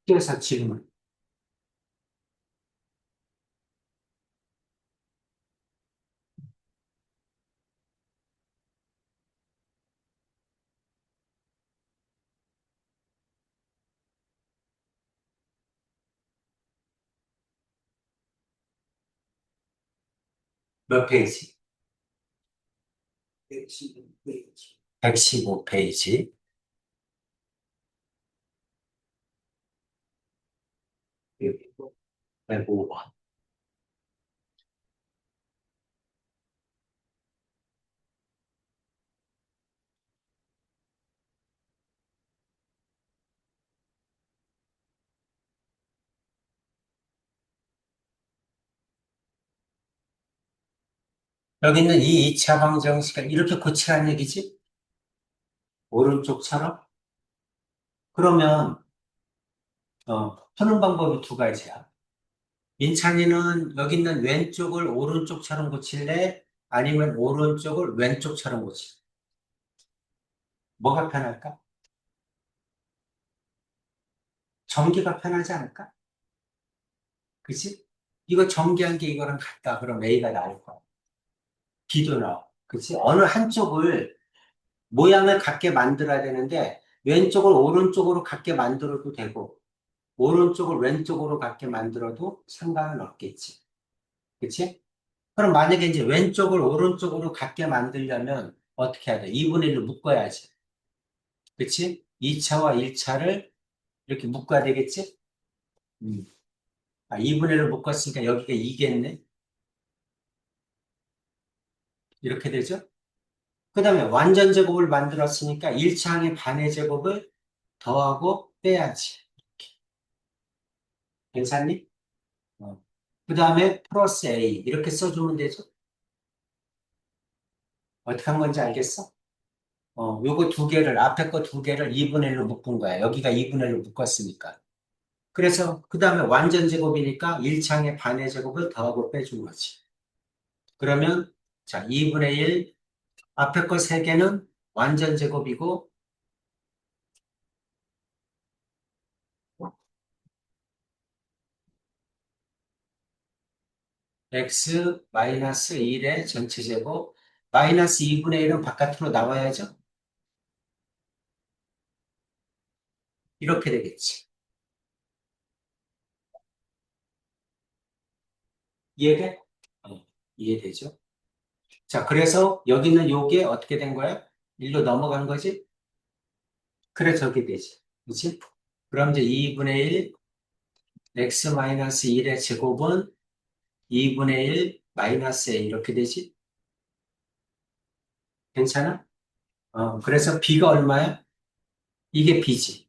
그래서 질문. 몇 페이지? 115페이지. 115페이지. 105번. 여기 있는 이 2차 방정식을 이렇게 고치라는 얘기지? 오른쪽처럼? 그러면, 푸는 방법이 두 가지야. 민찬이는 여기 있는 왼쪽을 오른쪽처럼 고칠래? 아니면 오른쪽을 왼쪽처럼 고칠래? 뭐가 편할까? 전기가 편하지 않을까? 그치? 이거 전기한 게 이거랑 같다. 그럼 A가 나올 거야. B도 나와. 그치? 어느 한쪽을 모양을 같게 만들어야 되는데 왼쪽을 오른쪽으로 같게 만들어도 되고 오른쪽을 왼쪽으로 같게 만들어도 상관은 없겠지. 그치? 그럼 만약에 이제 왼쪽을 오른쪽으로 같게 만들려면 어떻게 해야 돼? 2분의 1로 묶어야지. 그치? 2차와 1차를 이렇게 묶어야 되겠지? 음. 2분의 1로 묶었으니까 여기가 2겠네? 이렇게 되죠? 그 다음에 완전 제곱을 만들었으니까 1차항의 반의 제곱을 더하고 빼야지. 괜찮니? 그 다음에 플러스 A 이렇게 써주면 되죠. 어떻게 한 건지 알겠어? 요거 두 개를 앞에 거 두 개를 2분의 1로 묶은 거야. 여기가 2분의 1로 묶었으니까. 그래서 그 다음에 완전 제곱이니까 1창의 반의 제곱을 더하고 빼준 거지. 그러면 자 2분의 1 앞에 거 세 개는 완전 제곱이고 x 마이너스 1의 전체 제곱 마이너스 2분의 1은 바깥으로 나와야죠. 이렇게 되겠지. 이해돼? 이해되죠? 자, 그래서 여기는 요게 어떻게 된 거야? 일로 넘어간 거지? 그래, 저게 되지. 그치? 그럼 이제 2분의 1, x-1의 제곱은 2분의 1 마이너스 a 이렇게 되지? 괜찮아? 그래서 b가 얼마야? 이게 b지.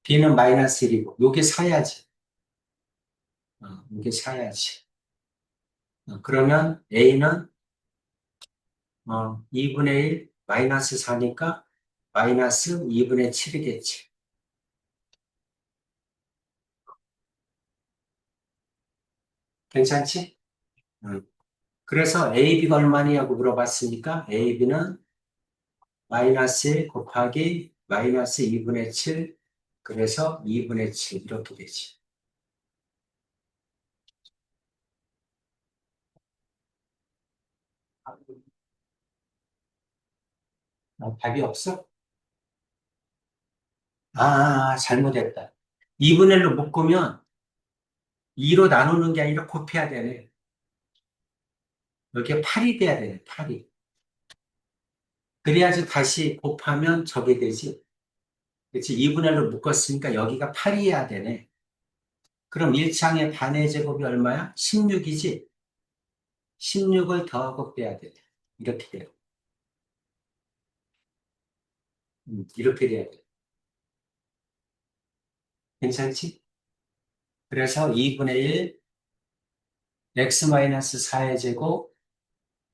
b는 마이너스 1이고, 요게 사야지. 요게 사야지. 그러면 a는 2분의 1 마이너스 4니까 마이너스 2분의 7이겠지. 괜찮지? 그래서 AB가 얼마냐고 물어봤으니까 AB는 마이너스 1 곱하기 마이너스 2분의 7 그래서 2분의 7 이렇게 되지. 답이 없어? 잘못했다. 2분의 1로 묶으면 2로 나누는 게 아니라 곱해야 되네. 이렇게 8이 돼야 되네, 8이. 그래야지 다시 곱하면 저게 되지. 그렇지? 2분의 1로 묶었으니까 여기가 8이어야 되네. 그럼 1창의 반의 제곱이 얼마야? 16이지? 16을 더하고 빼야 돼. 이렇게 돼요. 이렇게 돼야 돼. 괜찮지? 그래서 2분의 1 x-4의 제곱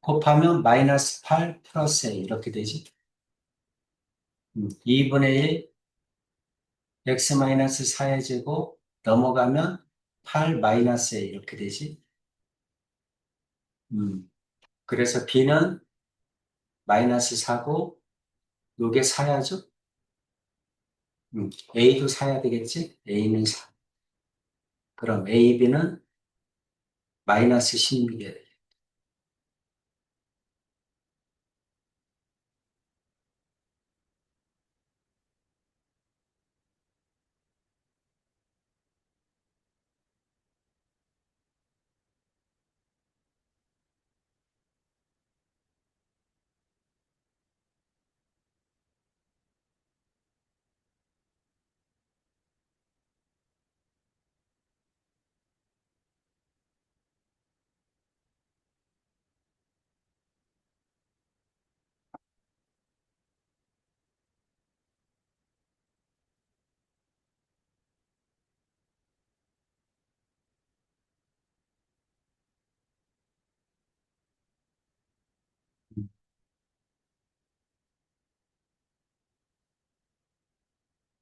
곱하면 마이너스 8 플러스 a 이렇게 되지. 2분의 1 x-4의 제곱 넘어가면 8 마이너스 a 이렇게 되지. 그래서 b는 마이너스 4고 요게 4야죠. A도 사야 되겠지? A는 사. 그럼 A, B는 마이너스 16개.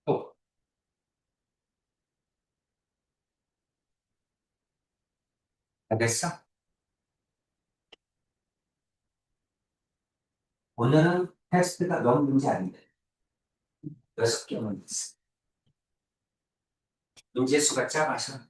또, 알겠어? 오늘은 테스트가 너무 문제 아닌데. 6개만 있어. 문제 수가 작아서.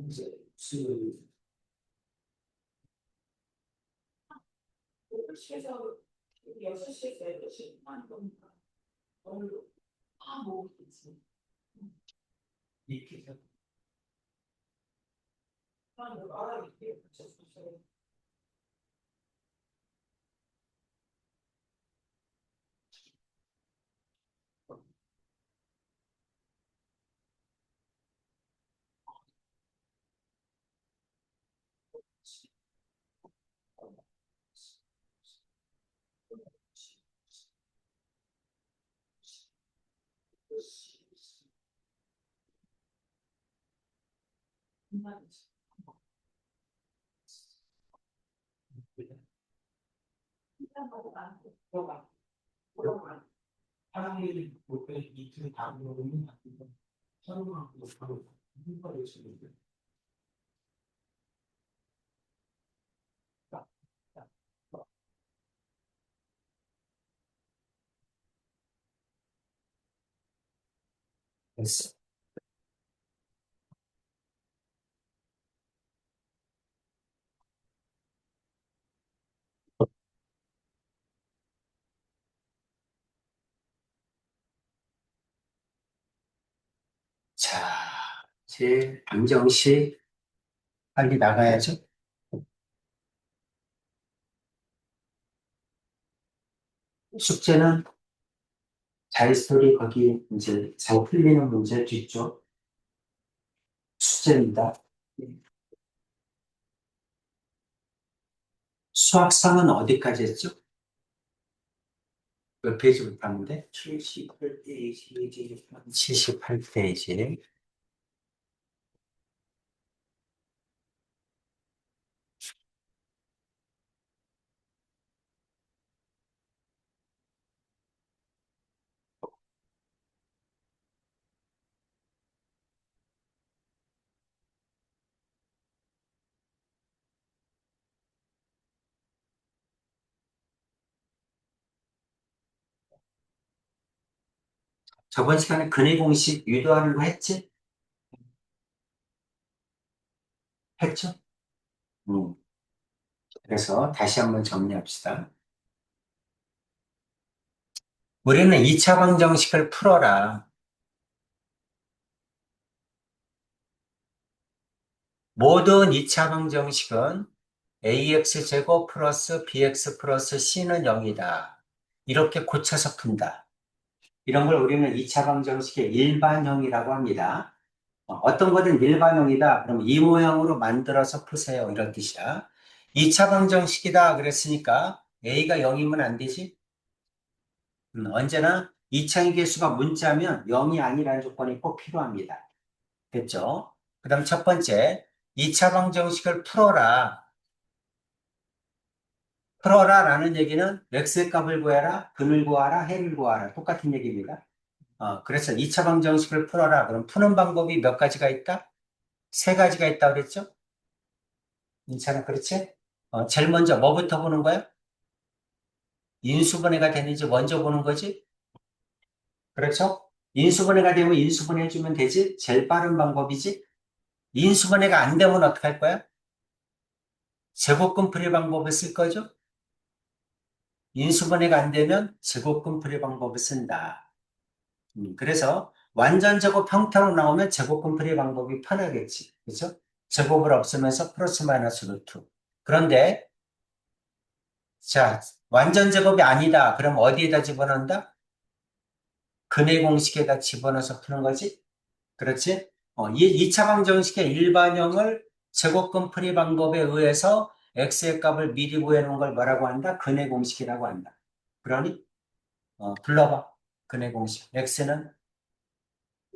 이제 수 6시에서 6시에서 8시 반 거니까 오늘 먹겠지. 이렇게 해서 알아볼게. 사람들이 볼때 이틀 다 모르는 서로가 바로 누가 있었는데 됐어. 자, 이제 방정식 빨리 나가야죠. 숙제는 자릿수리 거기 이제 잘 풀리는 문제 뒤쪽 숙제입니다. 수학 3은 어디까지 했죠? 몇 페이지부터 봤는데? 78페이지. 78페이지. 저번 시간에 근해 공식 유도하는 거 했지? 했죠? 음. 그래서 다시 한번 정리합시다. 우리는 2차 방정식을 풀어라. 모든 2차 방정식은 ax제곱 플러스 bx 플러스 c는 0이다. 이렇게 고쳐서 푼다. 이런 걸 우리는 2차 방정식의 일반형이라고 합니다. 어떤 거든 일반형이다. 그럼 이 모양으로 만들어서 푸세요. 이런 뜻이야. 2차 방정식이다 그랬으니까 a가 0이면 안 되지? 언제나 2차의 개수가 문자면 0이 아니라는 조건이 꼭 필요합니다. 됐죠? 그 다음 첫 번째, 2차 방정식을 풀어라. 풀어라 라는 얘기는 x의 값을 구해라, 근을 구하라, 해를 구하라. 똑같은 얘기입니다. 그래서 2차 방정식을 풀어라. 그럼 푸는 방법이 몇 가지가 있다? 세 가지가 있다고 그랬죠? 인차는 그렇지? 제일 먼저 뭐부터 보는 거야? 인수분해가 되는지 먼저 보는 거지? 그렇죠? 인수분해가 되면 인수분해해주면 되지? 제일 빠른 방법이지? 인수분해가 안 되면 어떡할 거야? 제곱근 풀이 방법을 쓸 거죠? 인수분해가 안 되면 제곱근 풀이 방법을 쓴다. 그래서 완전 제곱 형태로 나오면 제곱근 풀이 방법이 편하겠지. 그렇죠? 제곱을 없으면서 플러스 마이너스 루트. 그런데 자, 완전 제곱이 아니다. 그럼 어디에다 집어넣는다? 근해 공식에다 집어넣어서 푸는 거지? 그렇지? 이 2차 방정식의 일반형을 제곱근 풀이 방법에 의해서 x의 값을 미리 구해놓은 걸 뭐라고 한다? 근해 공식이라고 한다. 그러니 불러봐. 근해 공식. x는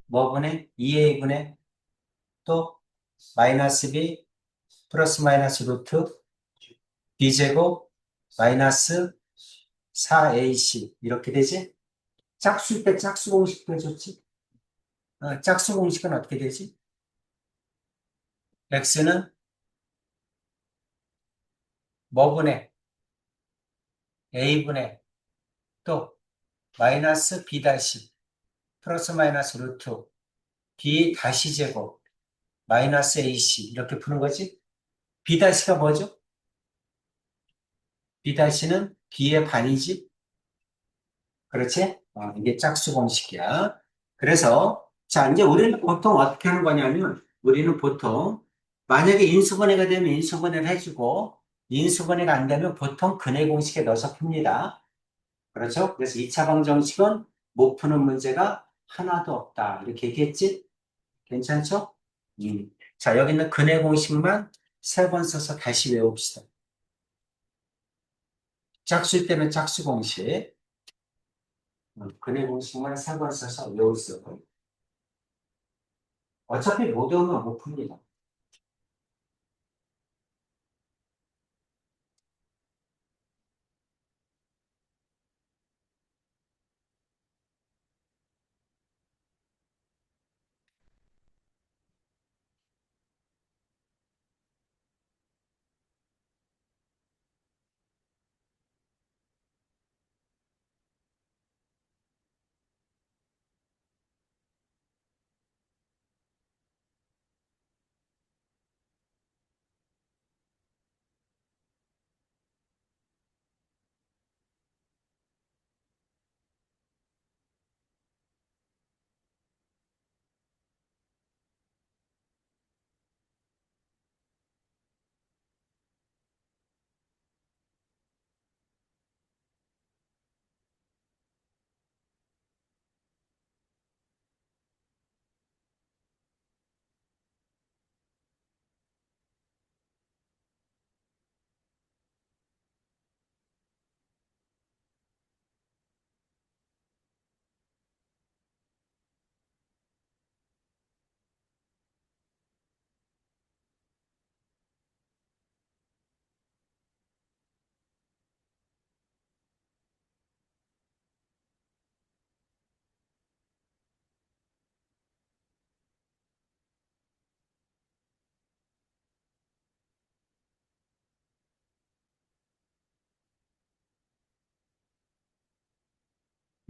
뭐분의 2a분의 또 마이너스 b 플러스 마이너스 루트 b제곱 마이너스 4ac 이렇게 되지? 짝수일 때 짝수 공식도 해줬지? 짝수 공식은 어떻게 되지? x는 뭐분의 a분의 또 마이너스 b 다시 플러스 마이너스 루트 b 다시 제곱 마이너스 AC 이렇게 푸는 거지. B-가 뭐죠? B-는 B의 반이지. 그렇지? 이게 짝수 공식이야. 그래서 자 이제 우리는 보통 어떻게 하는 거냐면 우리는 보통 만약에 인수분해가 되면 인수분해를 해주고 인수분해가 안 되면 보통 근해 공식에 넣어서 풉니다. 그렇죠? 그래서 2차 방정식은 못 푸는 문제가 하나도 없다. 이렇게 얘기했지? 괜찮죠? 자, 여기 있는 근해 공식만 세 번 써서 다시 외웁시다. 짝수일 때는 짝수 공식, 근해 공식만 세 번 써서 외우세요. 어차피 못 외우면 못 풉니다.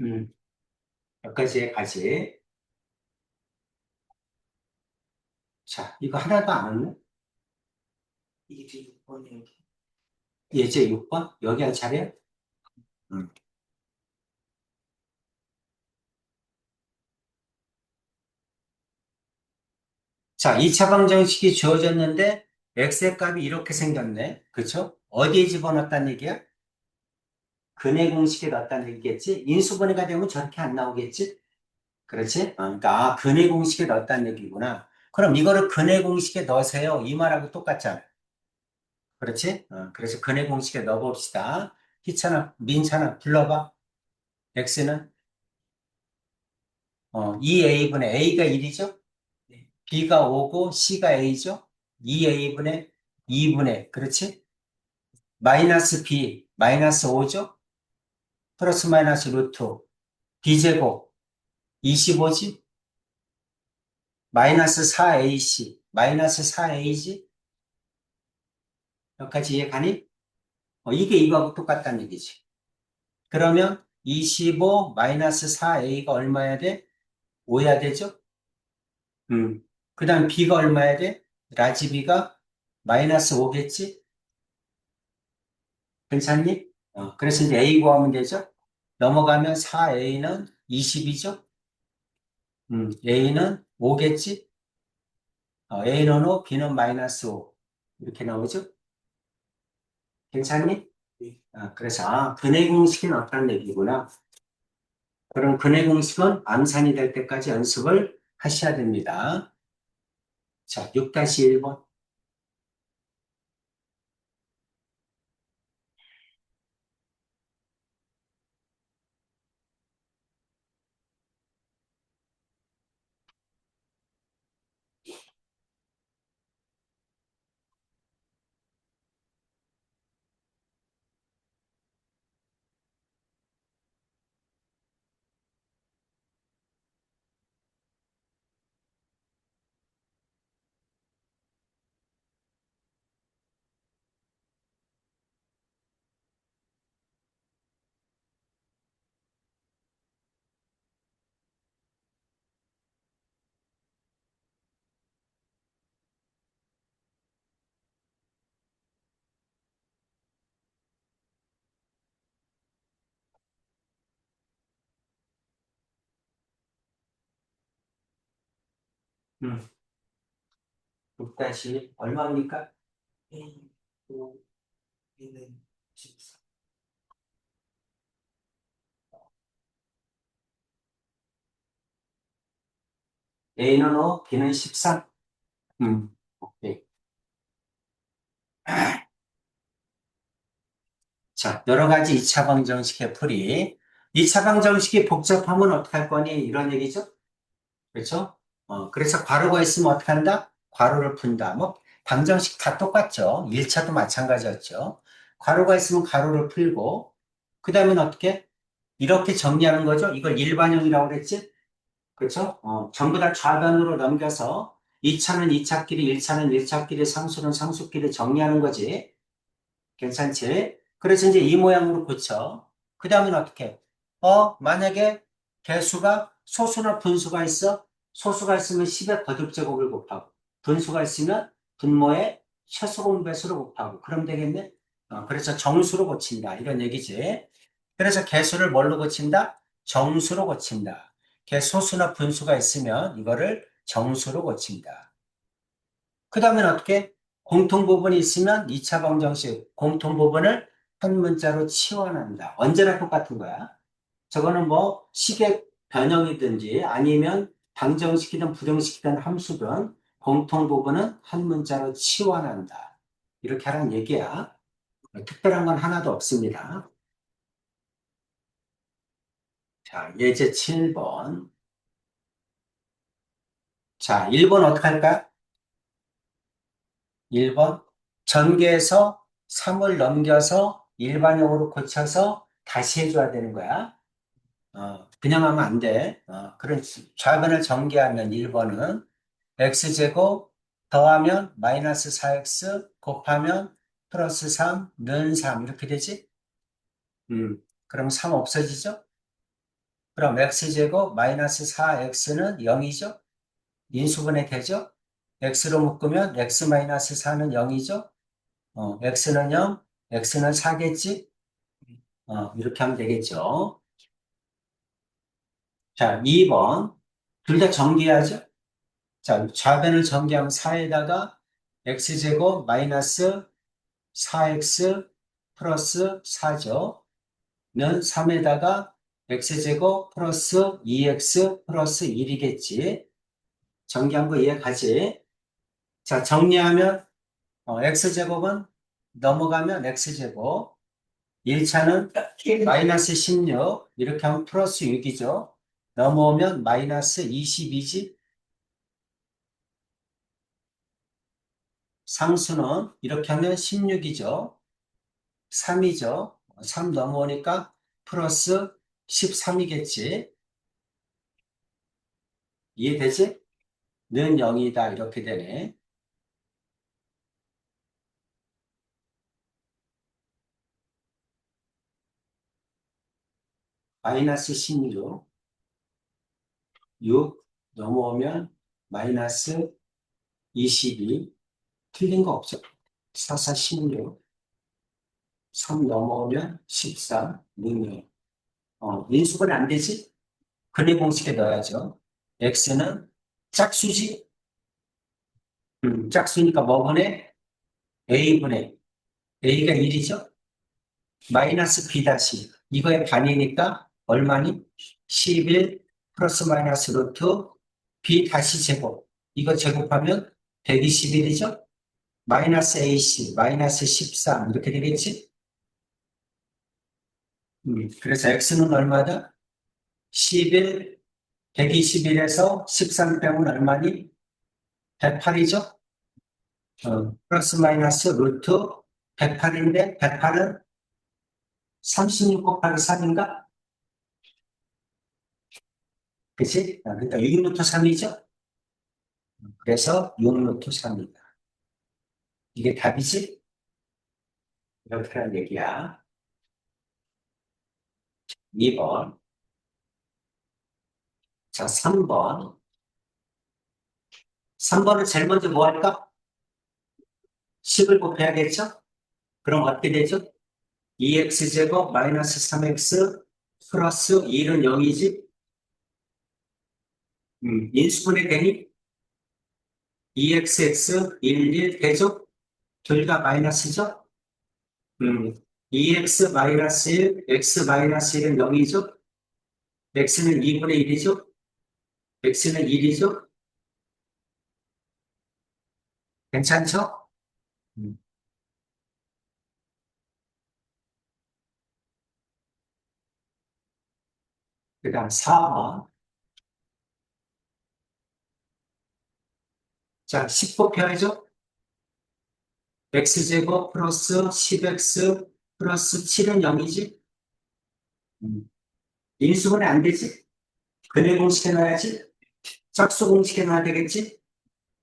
음, 여기까지 가지. 자, 이거 하나도 안 왔네? 이게 6번이야. 예제 6번? 여기 할 차례야? 음. 자, 2차 방정식이 주어졌는데 x의 값이 이렇게 생겼네. 그쵸? 어디에 집어넣었다는 얘기야? 근해 공식에 넣었다는 얘기겠지? 인수분해가 되면 저렇게 안 나오겠지? 그렇지? 그러니까 근해 공식에 넣었다는 얘기구나. 그럼 이거를 근해 공식에 넣으세요. 이 말하고 똑같잖아. 그렇지? 그래서 근해 공식에 넣어봅시다. 희찬아, 민찬아, 불러봐. x는 2a분의 a가 1이죠? b가 5고 c가 a죠? 2a분의 2분의 그렇지? 마이너스 b 마이너스 5죠? 플러스 마이너스 루트 b제곱 25지? 마이너스 4ac 마이너스 4a지? 여기까지 이해 가니? 이게 이거하고 똑같다는 얘기지. 그러면 25 마이너스 4a가 얼마야 돼? 5해야 되죠? 그 다음 b가 얼마야 돼? 라지 b가 마이너스 5겠지? 괜찮니? 그래서 이제 a 구하면 되죠? 넘어가면 4a는 20이죠? a는 5겠지? a는 5, b는 마이너스 5. 이렇게 나오죠? 괜찮니? 그래서, 근해 공식은 어떤 얘기구나. 그럼 근해 공식은 암산이 될 때까지 연습을 하셔야 됩니다. 자, 6-1번. 음. 6 얼마입니까? A, O, B는 14. A는 5, B는 13. 오케이. 자, 여러 가지 2차 방정식의 풀이. 2차 방정식이 복잡하면 어떡할 거니? 이런 얘기죠? 그렇죠? 그래서 괄호가 있으면 어떻게 한다? 괄호를 푼다. 뭐, 방정식 다 똑같죠. 1차도 마찬가지였죠. 괄호가 있으면 괄호를 풀고, 그 다음엔 어떻게? 이렇게 정리하는 거죠. 이걸 일반형이라고 그랬지? 그렇죠? 전부 다 좌변으로 넘겨서 2차는 2차끼리, 1차는 1차끼리, 상수는 상수끼리 정리하는 거지. 괜찮지? 그래서 이제 이 모양으로 고쳐. 그 다음엔 어떻게? 만약에 개수가 소수나 분수가 있어? 소수가 있으면 10의 거듭제곱을 곱하고, 분수가 있으면 분모의 최소공배수를 곱하고, 그럼 되겠네? 그래서 정수로 고친다. 이런 얘기지. 그래서 개수를 뭘로 고친다? 정수로 고친다. 개소수나 분수가 있으면 이거를 정수로 고친다. 그 다음엔 어떻게? 공통부분이 있으면 2차 방정식 공통부분을 한 문자로 치환한다. 언제나 똑같은 거야. 저거는 뭐 식의 변형이든지 아니면 방정식이든 부등식이든 함수든 공통부분은 한 문자로 치환한다. 이렇게 하라는 얘기야. 특별한 건 하나도 없습니다. 자, 예제 7번. 자, 1번 어떻게 할까? 1번. 전개에서 3을 넘겨서 일반형으로 고쳐서 다시 해줘야 되는 거야. 그냥 하면 안 돼. 그런 좌변을 전개하면 1번은 x제곱 더하면 마이너스 4x 곱하면 플러스 3 는 3 이렇게 되지? 그럼 3 없어지죠? 그럼 x제곱 마이너스 4x는 0이죠? 인수분해 되죠? x로 묶으면 x 마이너스 4는 0이죠? x는 0, x는 4겠지? 이렇게 하면 되겠죠? 자, 2번. 둘 다 정리해야죠? 자, 좌변을 정리하면 4에다가 x제곱 마이너스 4x 플러스 4죠. 는 3에다가 x제곱 플러스 2x 플러스 1이겠지. 정리한 거 이해가지? 자, 정리하면 x제곱은 넘어가면 x제곱 1차는 마이너스 16 이렇게 하면 플러스 6이죠. 넘어오면 마이너스 22지. 상수는 이렇게 하면 16이죠. 3이죠. 3 넘어오니까 플러스 13이겠지. 이해되지? 는 0이다. 이렇게 되네. 마이너스 16. 6 넘어오면 마이너스 22. 틀린 거 없죠. 4, 4, 16. 3 넘어오면 13. 는 0. 인수분 안 되지? 근해 공식에 넣어야죠. x는 짝수지? 짝수니까 뭐 분의? a분의 a가 1이죠? 마이너스 b 다시 이거의 반이니까 얼마니? 11 플러스 마이너스 루트 b 다시 제곱 이거 제곱하면 121이죠? 마이너스 ac 마이너스 13 이렇게 되겠지? 그래서 x는 얼마다? 11 121에서 13 빼면 얼마니? 108이죠? 플러스 마이너스 루트 108인데 108은 36 곱하기 3인가? 그치? 그러니까 6 루트 3이죠? 그래서 6 루트 3이다. 이게 답이지? 이렇게 하는 얘기야. 2번. 자, 3번. 3번은 제일 먼저 뭐 할까? 10을 곱해야겠죠? 그럼 어떻게 되죠? 2x제곱 마이너스 3x 플러스 1은 0이지? 인수분해 되니? EXX 11 대죠? 둘 다 마이너스죠? 음, EX 마이너스 1, X 마이너스 1은 0이죠? X는 2분의 1이죠? X는 1이죠? 괜찮죠? 음. 그 다음 4번. 자, 10곱해야죠? X제곱 플러스 10X 플러스 7은 0이지? 인수분해 안 되지? 근해 공식 해놔야지? 짝수 공식 해놔야 되겠지?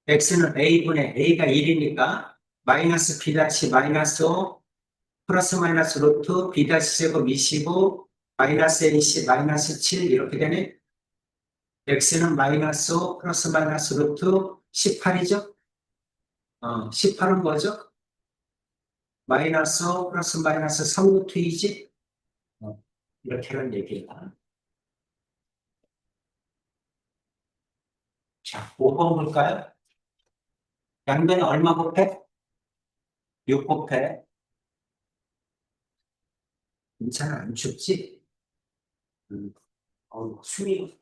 X는 A분의 A가 1이니까 마이너스 B 다시 마이너스 5 플러스 마이너스 루트 B 다시 제곱 25 마이너스 AC 마이너스 7 이렇게 되네. X는 마이너스 5 플러스 마이너스 루트 18이죠? 18은 뭐죠? 마이너스 5 플러스 마이너스 3루트 2지? 이렇게 하는 얘기야. 자, 5번 볼까요? 양변에 얼마 곱해? 6 곱해. 괜찮아, 안 춥지? 음, 숨이.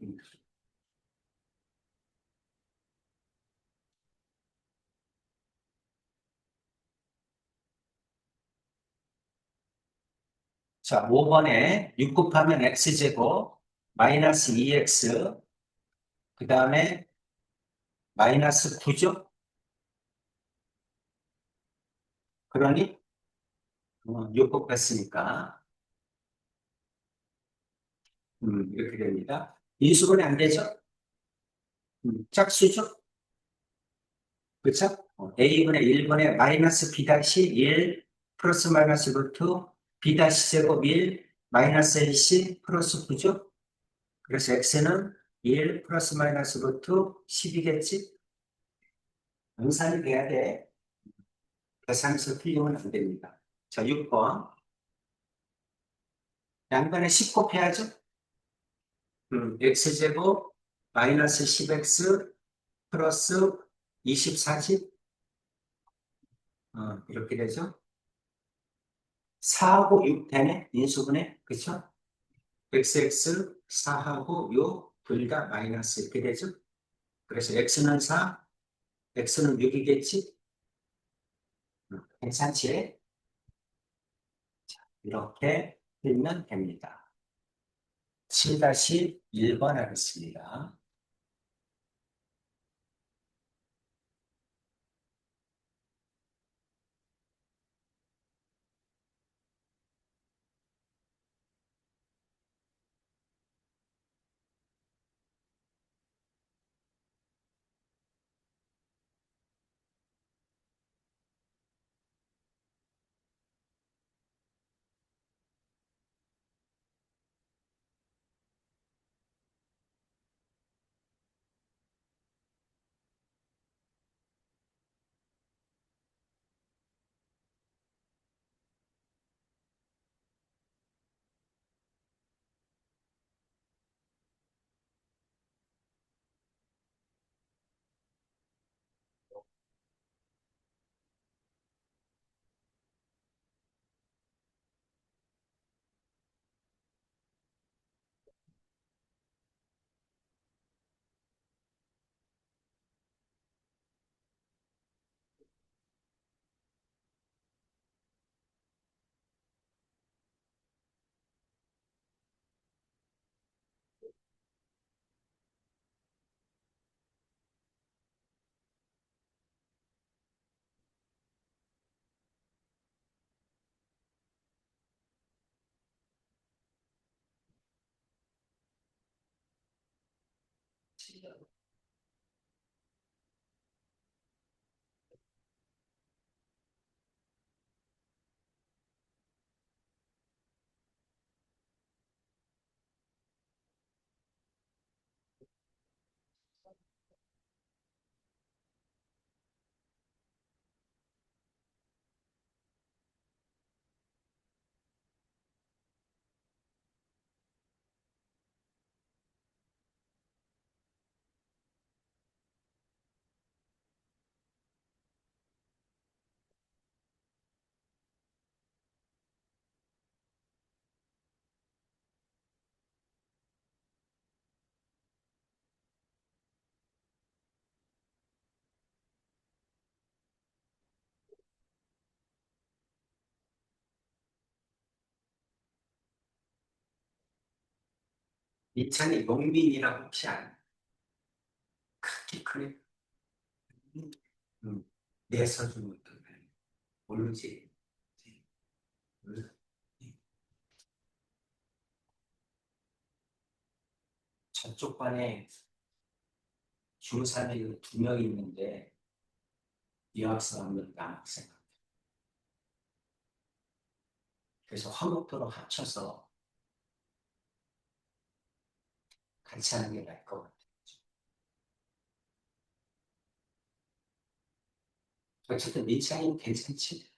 자, 5번에 6 곱하면 x제곱, 마이너스 2x, 그 다음에 마이너스 9죠? 그러니 6 곱했으니까 이렇게 됩니다. 인수분해 안 되죠? 짝수죠? 그쵸? a분의 1분의 마이너스 b 다시 1 플러스 마이너스 루트 b 다시 제곱 1 마이너스 ac 플러스 9죠? 그래서 x는 1 플러스 마이너스 루트 10이겠지? 응산이 돼야 돼. 계산서 틀리면 안 됩니다. 자, 6번. 양변에 10 곱해야죠? x제곱 마이너스 10x 플러스 24지? 이렇게 되죠? 4하고 6 되네? 인수분해? 그쵸? xx 4하고 6 둘 다 마이너스 이렇게 되죠? 그래서 x는 4, x는 6이겠지? 괜찮지? 이렇게 풀면 됩니다. 7-1번 하겠습니다. 인천에 용민이라고 혹시 아나? 크게 그래. 음, 내서준 모르지. 몰라. 저쪽 반에 중사들이 두 명 있는데 여학생 한 명, 남학생. 그래서 화목도로 합쳐서 같이 하는 게 나을 것 같아. 어쨌든 민창이는 괜찮지.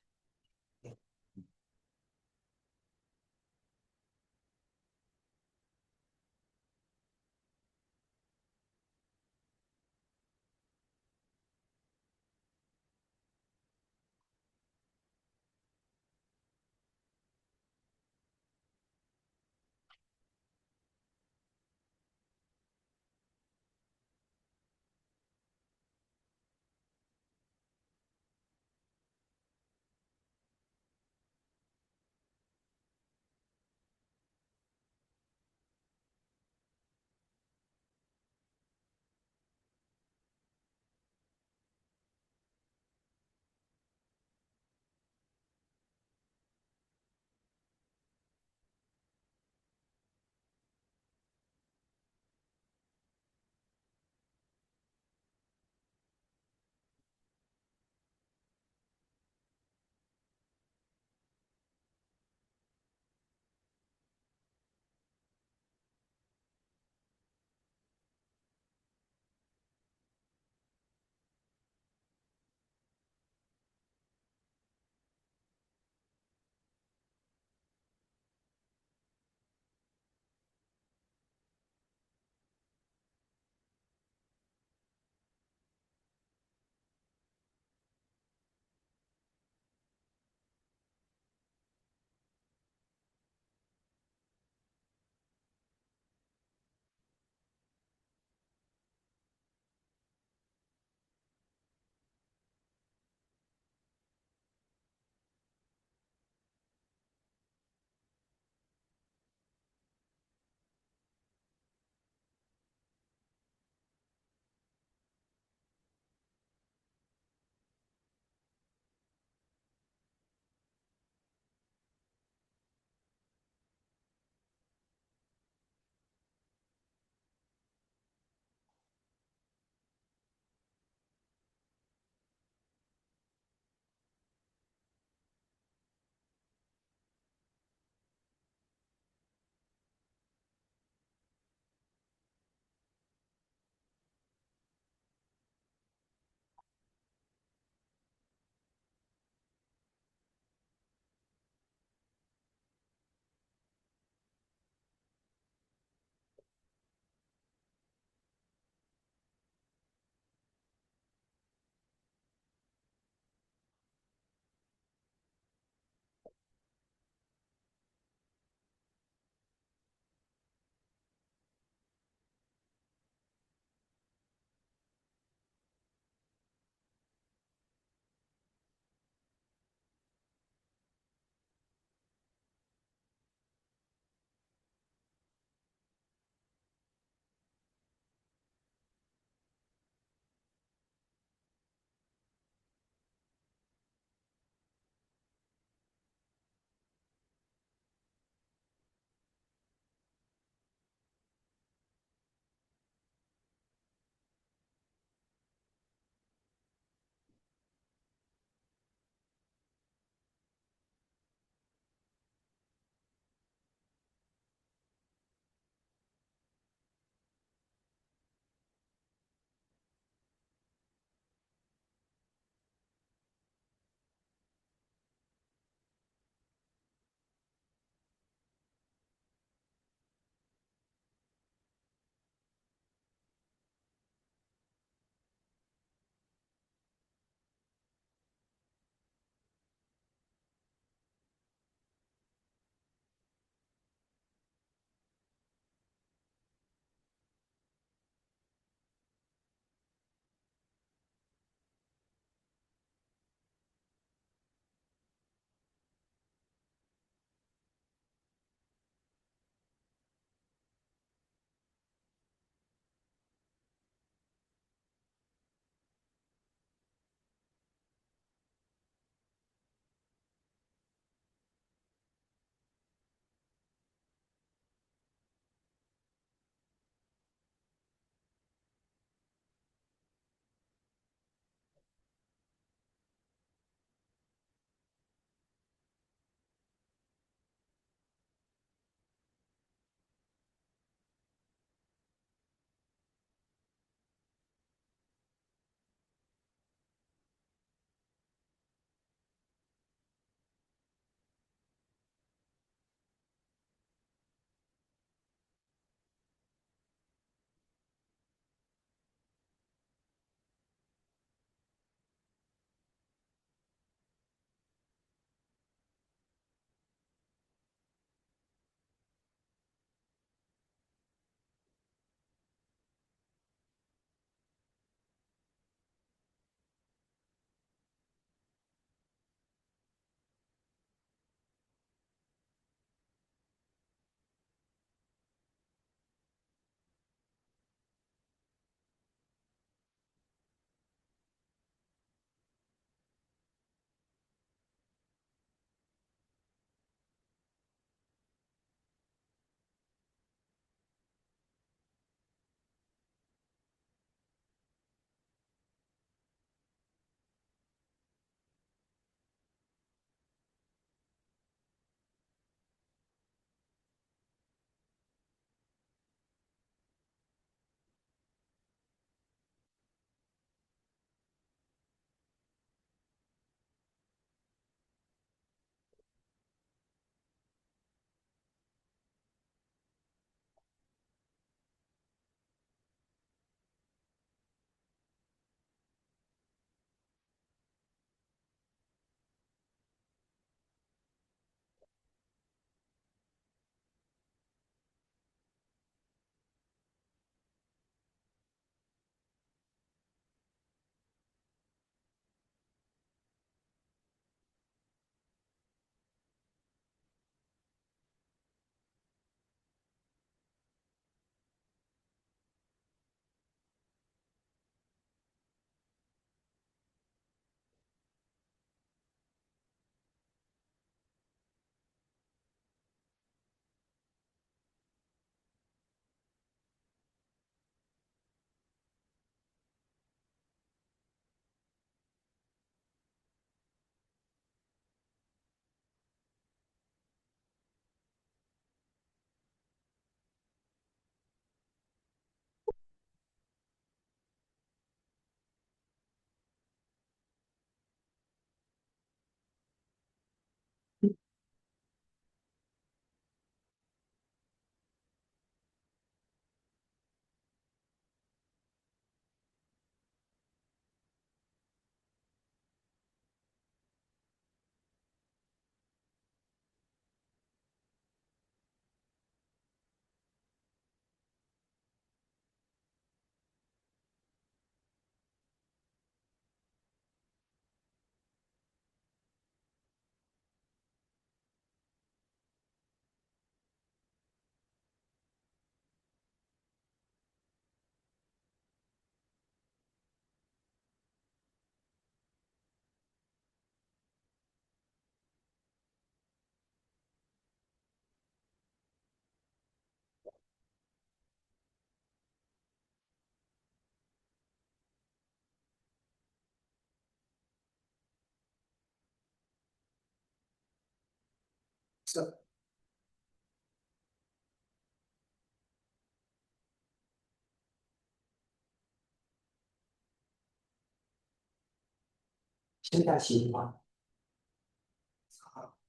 7-2번.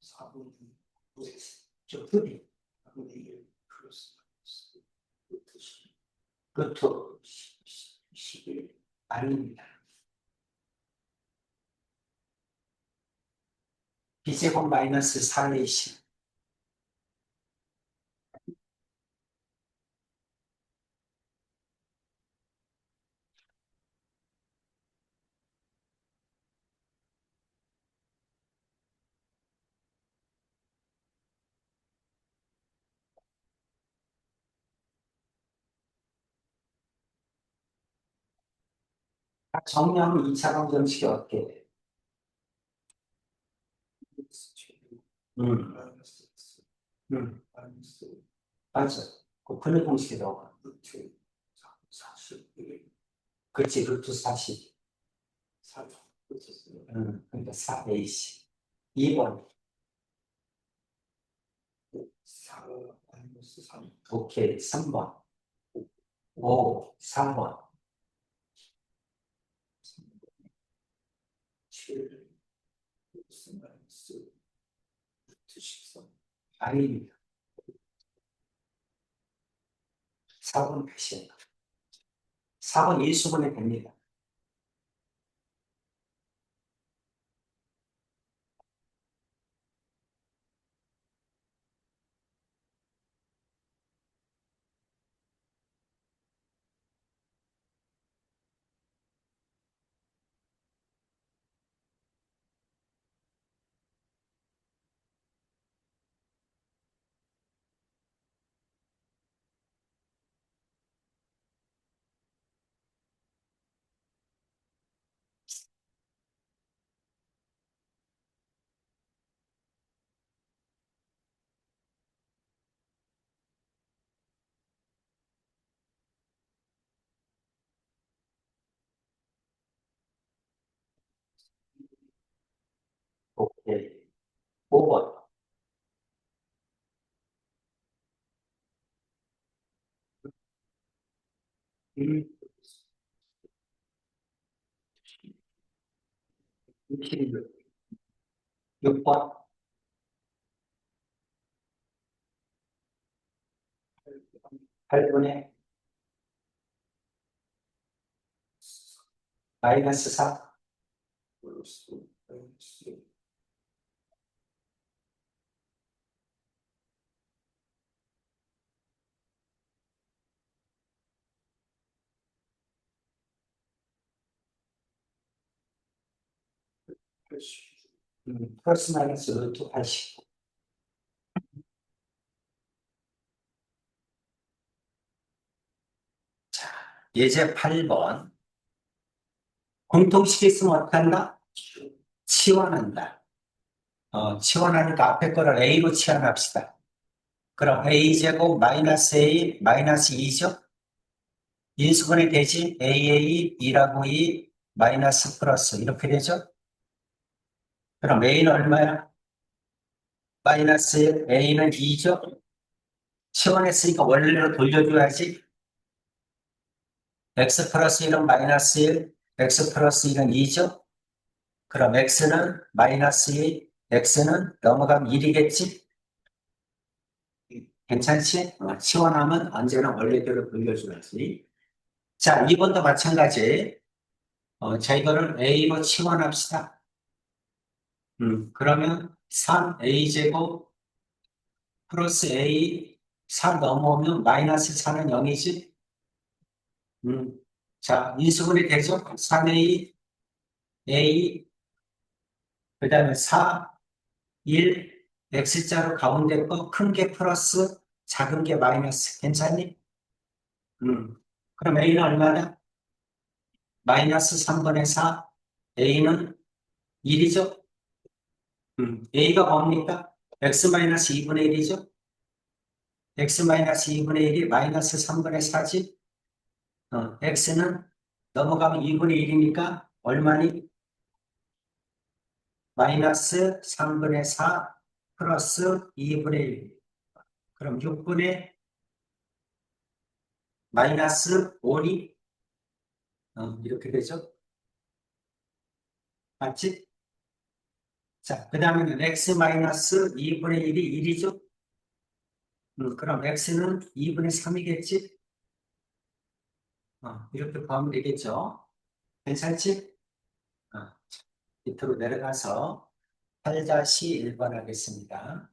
4분의 9 좀 흐리. 4분의 1 플러스 마이너스 루트 10 루트 11. 아닙니다. b제곱 마이너스 4ac. 정리하면 2차 방정식이 어떻게 돼? 마이너스 x 마이너스 맞아. 그 근해 공식에 넣어. 루트 41 그렇지, 루트 40. 4 루트 그러니까 4ac. 2번. 4 마이너스 3 오케이, 3번. 5, 4번. 7 플러스 마이너스 루트 13 아닙니다. 4번 다시. 4번 일수분해 됩니다. 오케이. 5번. 6번. 8분의 마이너스 4. 플러스 마이너스 플러스 마이너스 루트 80. 자, 예제 8번. 공통식이 있으면 어떻게 한다? 치환한다. 치환하니까 앞에 거를 A로 치환합시다. 그럼 A제곱 마이너스 A 마이너스 2죠? 인수분해 되지? AA 2라고 2 마이너스 플러스 이렇게 되죠? 그럼 A는 얼마야? 마이너스 A는 2죠? 치환했으니까 원래로 돌려줘야지. X 플러스 1은 마이너스 1, X 플러스 1은 2죠? 그럼 X는 마이너스 2, X는 넘어가면 1이겠지? 괜찮지? 치환하면 언제나 원래대로 돌려줘야지. 자, 2번도 마찬가지. 자, 이거를 A로 치환합시다. 그러면 3A제곱 플러스 A 4 넘어오면 마이너스 4는 0이지? 자, 인수분해 되죠? 3A, A, 그 다음에 4, 1, X자로 가운데 거 큰 게 플러스 작은 게 마이너스. 괜찮니? 그럼 A는 얼마냐? 마이너스 3분의 4. A는 1이죠? A가 뭡니까? X-2분의 1이죠? X-2분의 1이 마이너스 3분의 4지? X는 넘어가면 2분의 1이니까 얼마니? 마이너스 3분의 4 플러스 2분의 1. 그럼 6분의 마이너스 5이 이렇게 되죠. 맞지? 자, 그 다음에는 x 마이너스 2분의 1이 1이죠. 그럼 x는 2분의 3이겠지? 이렇게 구하면 되겠죠. 괜찮지? 자, 밑으로 내려가서 8-1번 하겠습니다.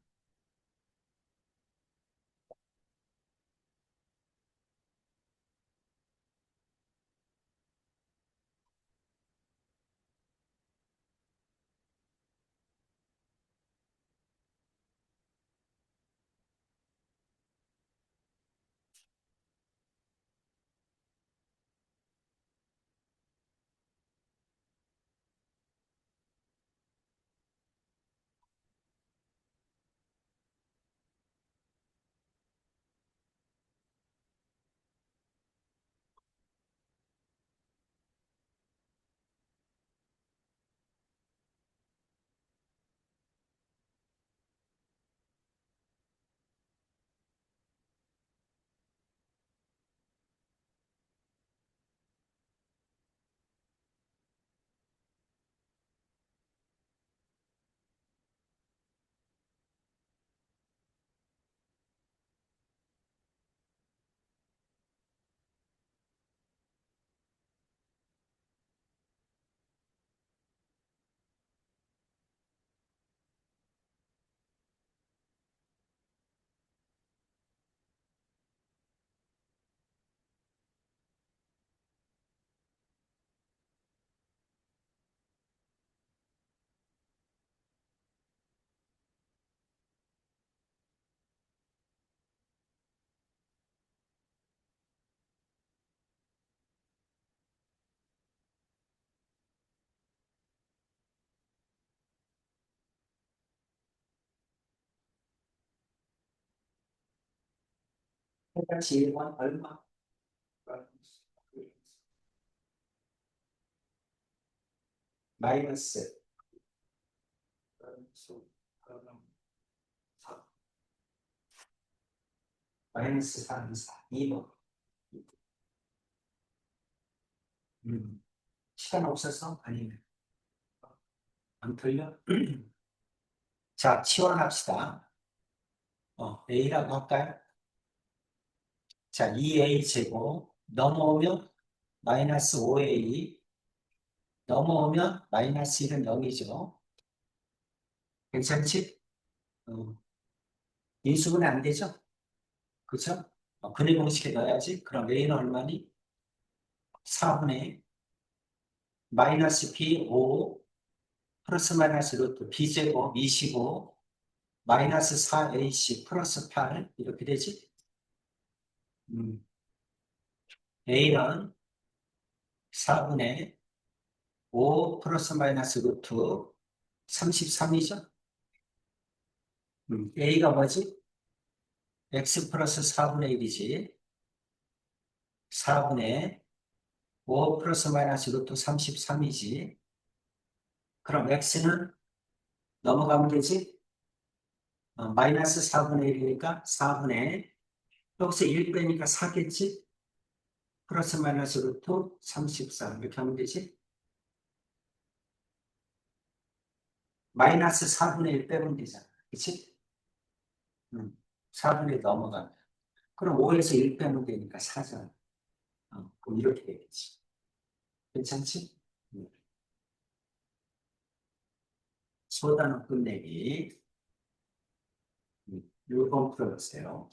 해같이 1번 얼마? 마이너스 마이너스 3, 4, 2번. 시간 없어서? 아니면 안 틀려? 자, 치환합시다. A라고 할까요? 자, 2A 제곱 넘어오면 마이너스 5A 넘어오면 마이너스 1은 0이죠. 괜찮지? 어, 인수분해 안 되죠? 그쵸? 근해 공식에 넣어야지. 그럼 A는 얼마니? 4분의 마이너스 B 5 플러스 마이너스 루트 B제곱 25 마이너스 4AC 플러스 8 이렇게 되지? 음, A는 4분의 5 플러스 마이너스 루트 33이죠? A가 뭐지? X 플러스 4분의 1이지. 4분의 5 플러스 마이너스 루트 33이지. 그럼 X는 넘어가면 되지? 마이너스 4분의 1이니까 4분의 여기서 1 빼니까 4겠지? 플러스 마이너스 루트 34 이렇게 하면 되지? 마이너스 4분의 1 빼면 되잖아. 그치? 4분의 1 넘어가면. 그럼 5에서 1 빼면 되니까 4잖아. 그럼 이렇게 되겠지. 괜찮지? 소단어 끝내기. 6번 풀어보세요.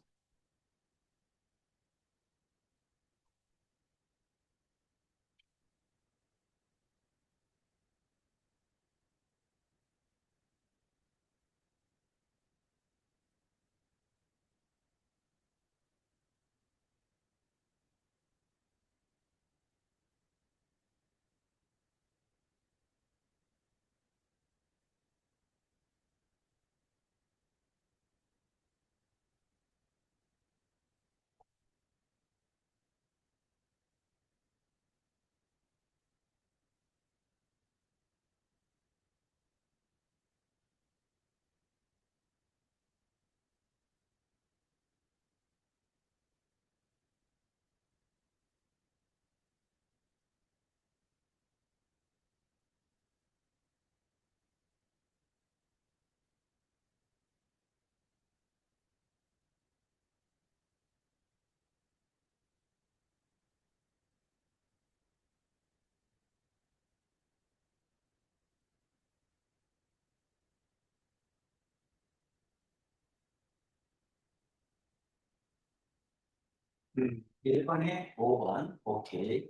1번에 5번, 오케이.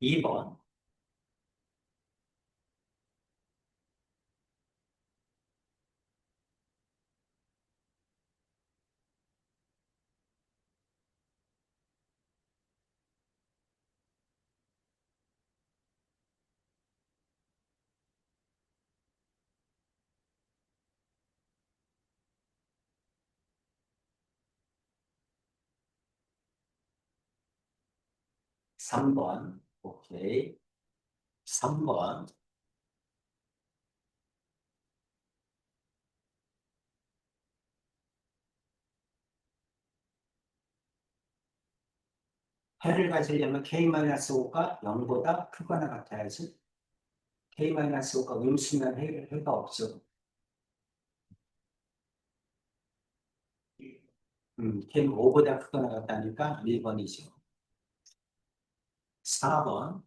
2번, 3번, 오케이. 3번, 해를 가지려면 K-5가 0보다 크거나 같아야지. K-5가 음수면 해가 없어. K는 5보다 크거나 같다니까 1번이죠. 4번,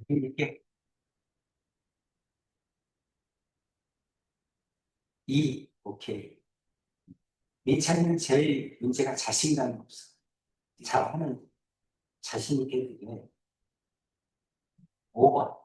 이렇게 2, 오케이. 민찬이는 제일 문제가 자신감이 없어. 잘하는 자신 있게 되긴 해. 5번.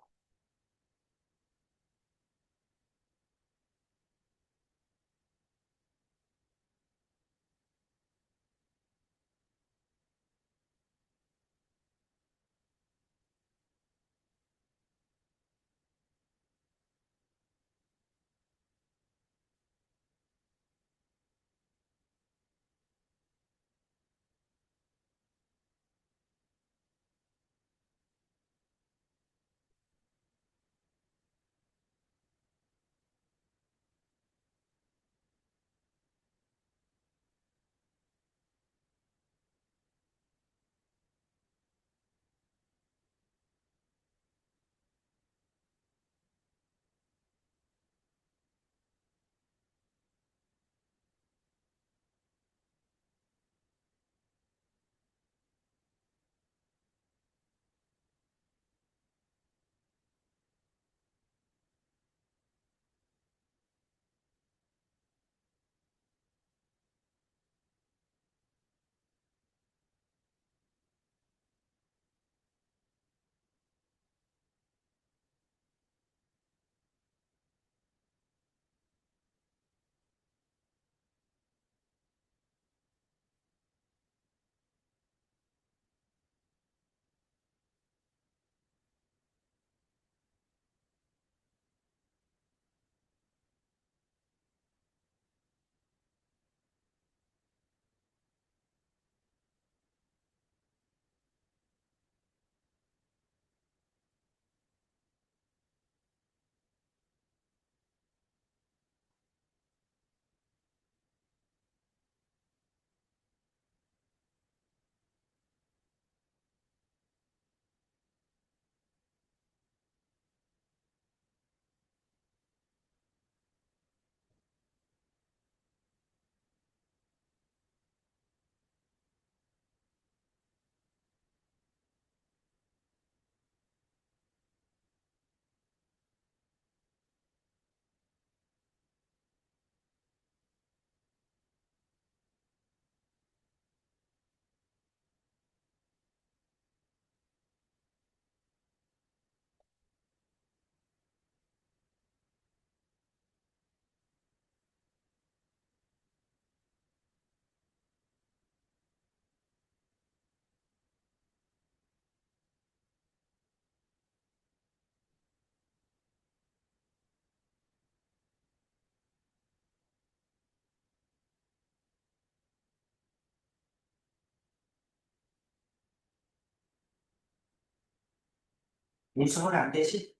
우승은 안 되지?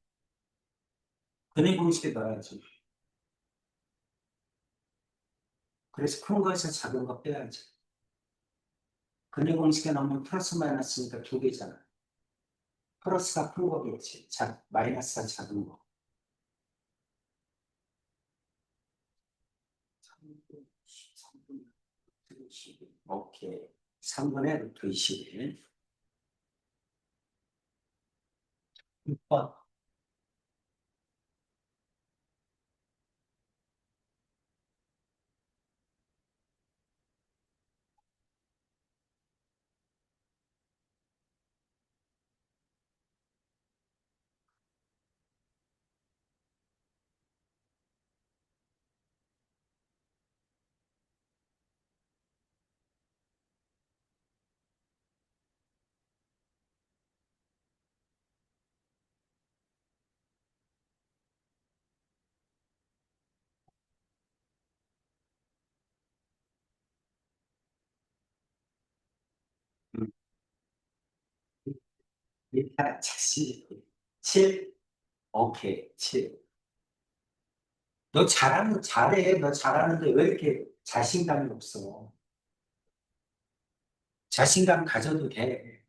근해 공식에 넣어야지. 그래서 큰 거에서 작은 거 빼야지. 근해 공식에 넣으면 플러스 마이너스니까 두 개잖아. 플러스가 큰 거겠지. 마이너스가 작은 거. 3분, 3분, 21. 오케이. 3분의 루트 21. 6번. 일단 자신 7. 오케이. 7. 잘해. 너 잘하는데 왜 이렇게 자신감이 없어? 자신감 가져도 돼.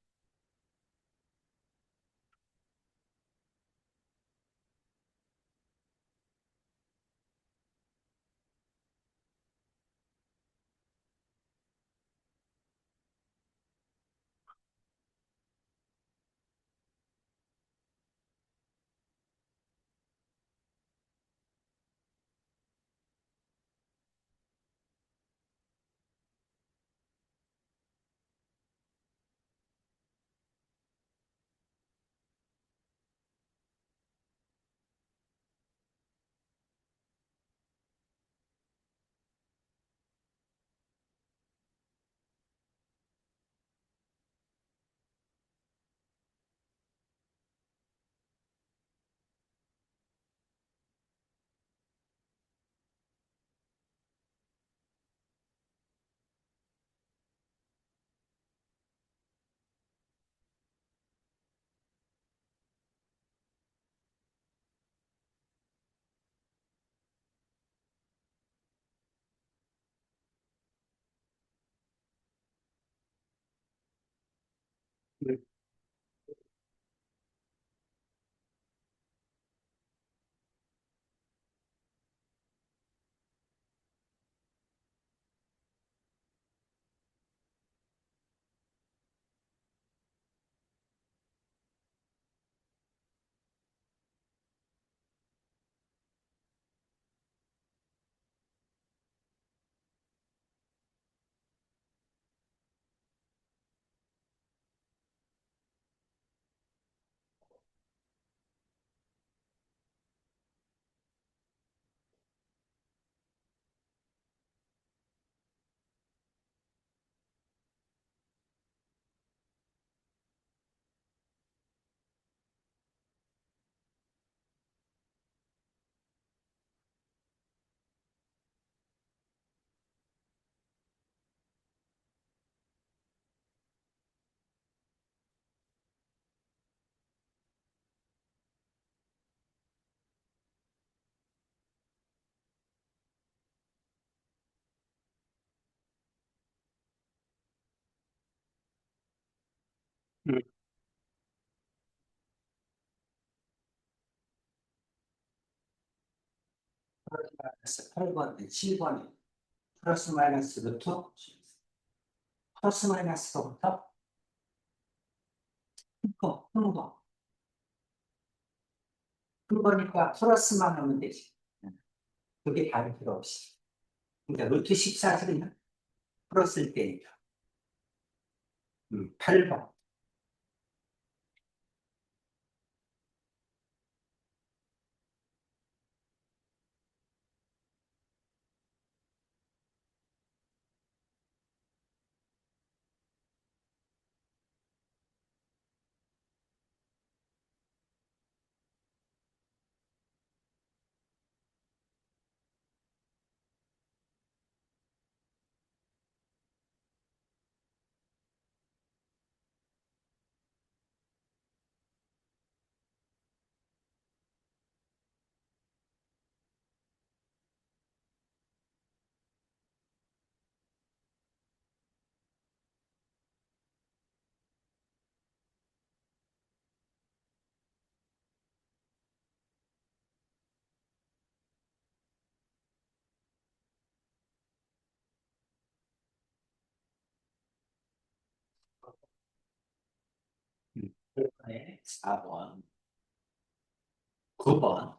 음. 플러스 8번, 7번에 플러스 마이너스 루트 플러스 마이너스부터 큰 거. 큰 거니까 플러스만 하면 되지. 그게 다를 필요 없이. 그러니까 루트 14는 플러스일 때니까. 8번. 4번, 9번.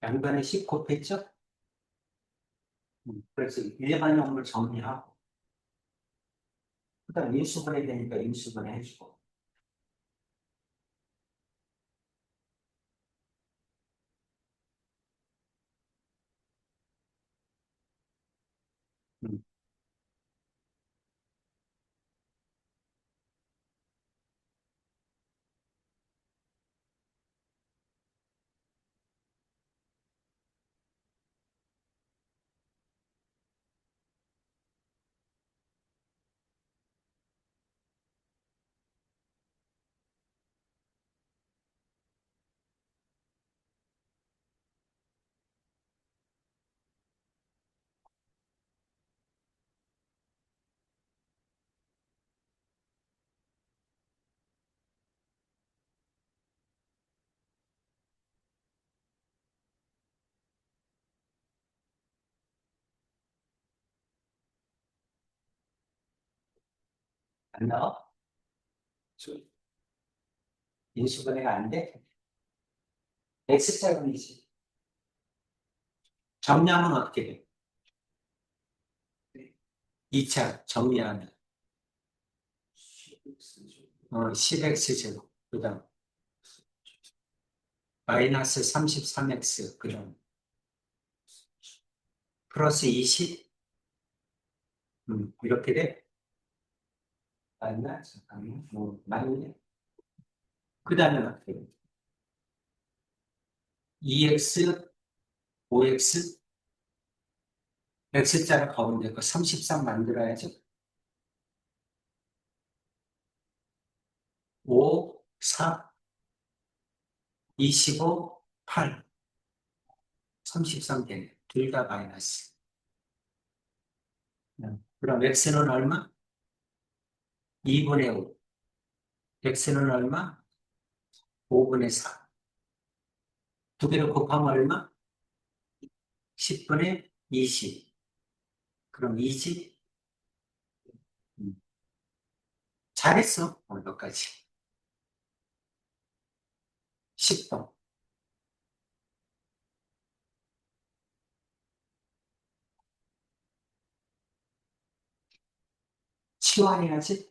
양변에 10 곱했죠? 그래서 일반용을 정리하고, 그 다음 인수분해 되니까 인수분해 해주고, 음, 안 나와? 저, 인수분해가 안 돼? X자금이지. 정량은 어떻게 돼? 2차 정리하면, 10X제곱, 그 다음, 마이너스 33X, 그 다음, 플러스 20, 이렇게 돼? 맞나? 잠깐만, 맞네. 그 다음에 어떻게 돼? 2X, 5X, X자를 가운데 거 33 만들어야죠. 5, 4, 25, 8, 33 되네. 둘 다 마이너스. 그럼 X는 얼마? 2분의 5. X는 얼마? 5분의 4. 두 개를 곱하면 얼마? 10분의 20. 그럼 20? 음, 잘했어. 오늘까지. 10번. 치환해야지.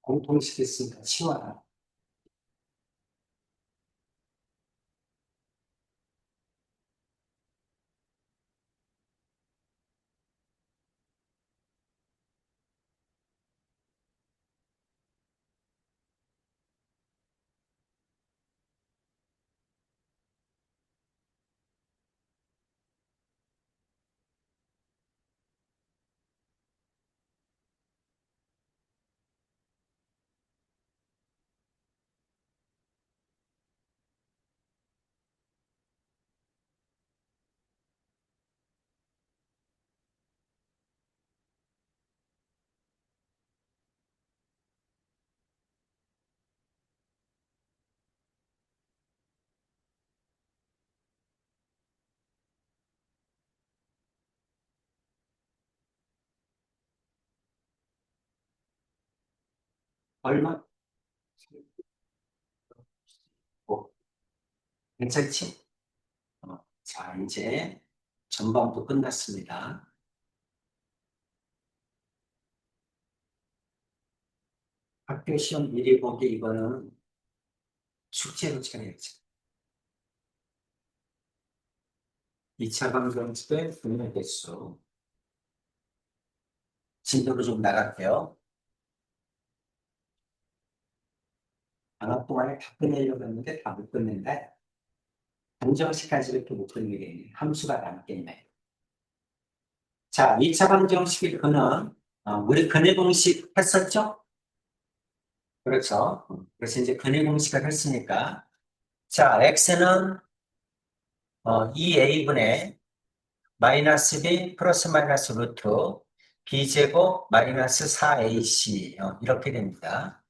공통식 있으니까 치환. 얼마? 오, 괜찮지? 자, 이제 전반부 끝났습니다. 학교 시험 미리 보기 이거는 숙제로 쳐야지. 2차 방정식의 분의 개수. 진도로 좀 나갈게요. 방학 동안에 다 끝내려고 했는데 다 못 끝낸다. 방정식까지 이렇게 못 끝내겠네. 함수가 남겠네. 자, 2차 방정식의 근은, 우리 근의 공식 했었죠? 그렇죠. 그래서 이제 근의 공식을 했으니까. 자, x는 2a분의 마이너스 b 플러스 마이너스 루트 b제곱 마이너스 4ac 이렇게 됩니다.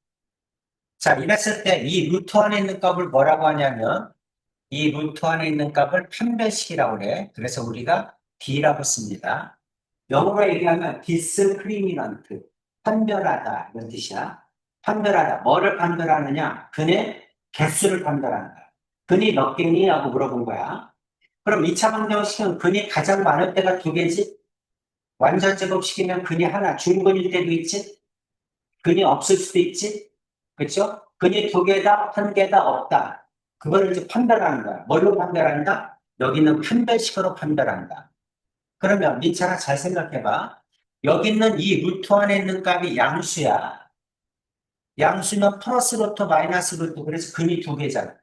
자, 이랬을 때 이 루트 안에 있는 값을 뭐라고 하냐면 이 루트 안에 있는 값을 판별식이라고 그래. 그래서 우리가 d라고 씁니다. 영어로 얘기하면 discriminant, 판별하다 이런 뜻이야. 판별하다. 뭐를 판별하느냐? 근의 개수를 판별한다. 근이 몇 개니? 하고 물어본 거야. 그럼 2차 방정식은 근이 가장 많을 때가 두 개지? 완전 제곱식이면 근이 하나, 중근일 때도 있지? 근이 없을 수도 있지? 그렇죠? 근이 두 개다, 한 개다, 없다. 그거를 이제 판별하는 거야. 뭘로 판별한다? 여기는 판별식으로 판별한다. 그러면 민찬아 잘 생각해봐. 여기 있는 이 루트 안에 있는 값이 양수야. 양수면 플러스 루트, 마이너스 루트. 그래서 근이 두 개잖아.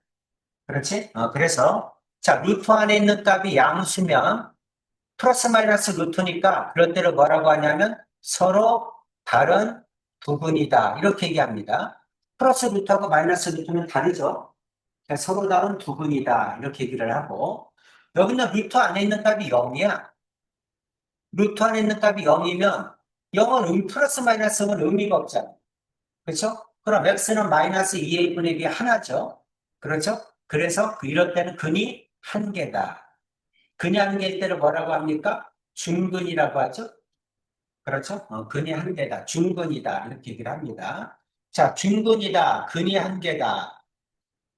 그렇지? 그래서 자 루트 안에 있는 값이 양수면 플러스 마이너스 루트니까 그런 때를 뭐라고 하냐면 서로 다른 부분이다. 이렇게 얘기합니다. 플러스 루트하고 마이너스 루트는 다르죠. 그러니까 서로 다른 부분이다. 이렇게 얘기를 하고 여기는 루트 안에 있는 값이 0이야. 루트 안에 있는 값이 0이면 0은 플러스 마이너스는 의미가 없잖아. 그렇죠? 그럼 x는 마이너스 2a분의 b 하나죠. 그렇죠? 그래서 이럴 때는 근이 한 개다. 근이 한 개일 때를 뭐라고 합니까? 중근이라고 하죠. 그렇죠? 근이 한 개다. 중근이다. 이렇게 얘기를 합니다. 자, 중근이다. 근이 한 개다.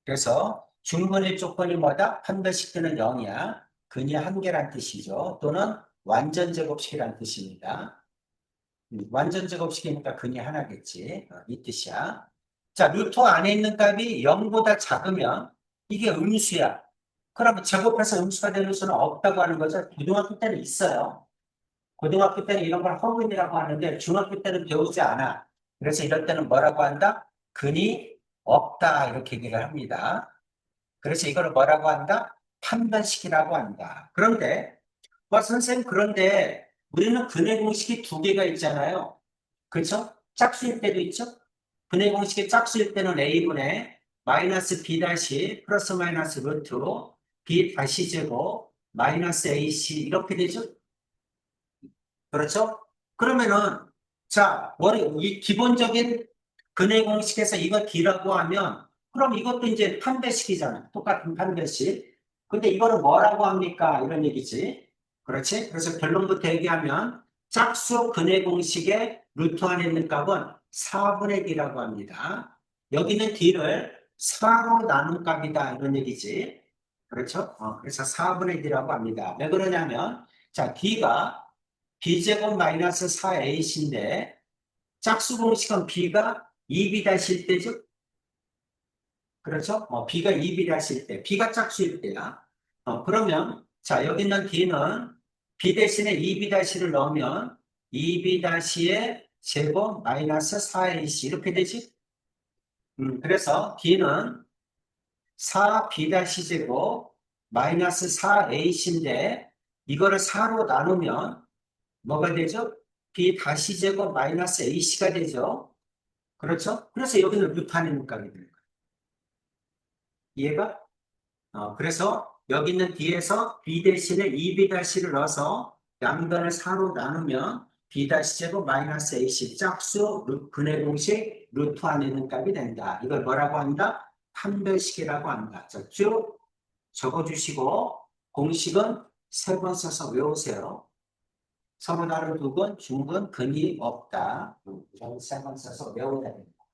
그래서 중근의 조건이 뭐다? 판별식 때는 0이야. 근이 한 개란 뜻이죠. 또는 완전 제곱식이란 뜻입니다. 완전 제곱식이니까 근이 하나겠지. 이 뜻이야. 자, 루트 안에 있는 값이 0보다 작으면 이게 음수야. 그러면 제곱해서 음수가 되는 수는 없다고 하는 거죠. 고등학교 때는 있어요. 고등학교 때는 이런 걸 허근이라고 하는데 중학교 때는 배우지 않아. 그래서 이럴 때는 뭐라고 한다? 근이 없다. 이렇게 얘기를 합니다. 그래서 이걸 뭐라고 한다? 판단식이라고 한다. 그런데, 선생님, 그런데 우리는 근의 공식이 두 개가 있잖아요. 그렇죠? 짝수일 때도 있죠? 근의 공식이 짝수일 때는 a분의 마이너스 b 다시 플러스 마이너스 루트로 b 다시 제곱 마이너스 ac 이렇게 되죠? 그렇죠? 그러면은 자, 이 기본적인 근의 공식에서 이거 d라고 하면 그럼 이것도 이제 판별식이잖아. 똑같은 판별식. 근데 이거는 뭐라고 합니까? 이런 얘기지. 그렇지? 그래서 결론부터 얘기하면 짝수 근의 공식의 루트 안에 있는 값은 4분의 d라고 합니다. 여기는 d를 4로 나눈 값이다. 이런 얘기지. 그렇죠? 그래서 4분의 d라고 합니다. 왜 그러냐면 자, d가 b제곱 마이너스 4ac인데 짝수 공식은 b가 2b'일 때죠? 그렇죠? b가 2b'일 때, b가 짝수일 때야. 그러면 자 여기 있는 d는 b 대신에 2b'를 넣으면 2b'의 제곱 마이너스 4ac 이렇게 되지? 그래서 d는 4b' 마이너스 4ac인데 이거를 4로 나누면 뭐가 되죠? b 다시 제곱 마이너스 ac가 되죠. 그렇죠? 그래서 여기는 루탄의 문값이 되는 거예요. 이해가? 그래서 여기 있는 뒤에서 b 대신에 2b 다시를 넣어서 양변을 4로 나누면 b 다시 제곱 마이너스 ac 짝수 근의 공식 루트 안에 있는 값이 된다. 이걸 뭐라고 한다? 판별식이라고 한다. 자, 쭉 적어주시고 공식은 세 번 써서 외우세요. 서로 다른 두 근, 중근, 근이 없다. 이런 세번 써서 외워야 됩니다.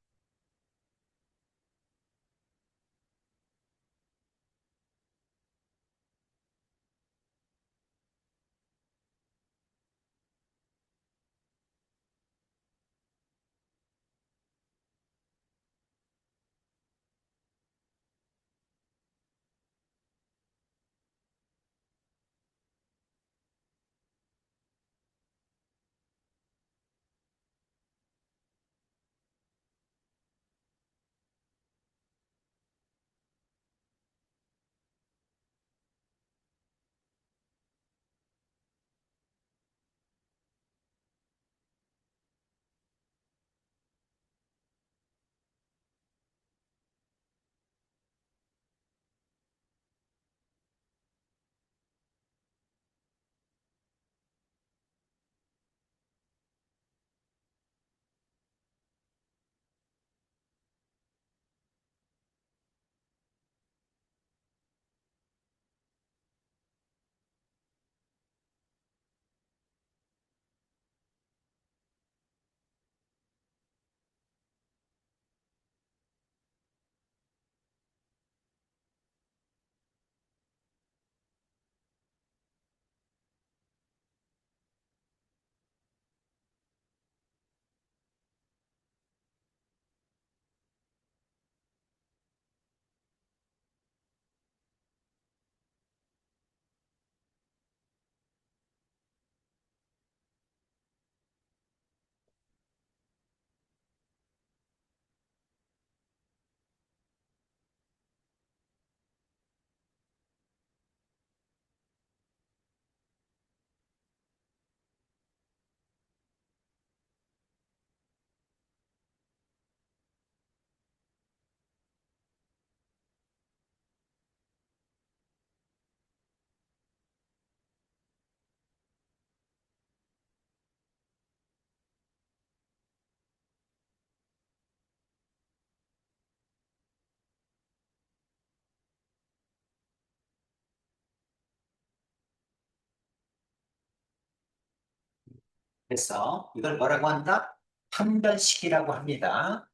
그래서 이걸 뭐라고 한다? 판별식이라고 합니다.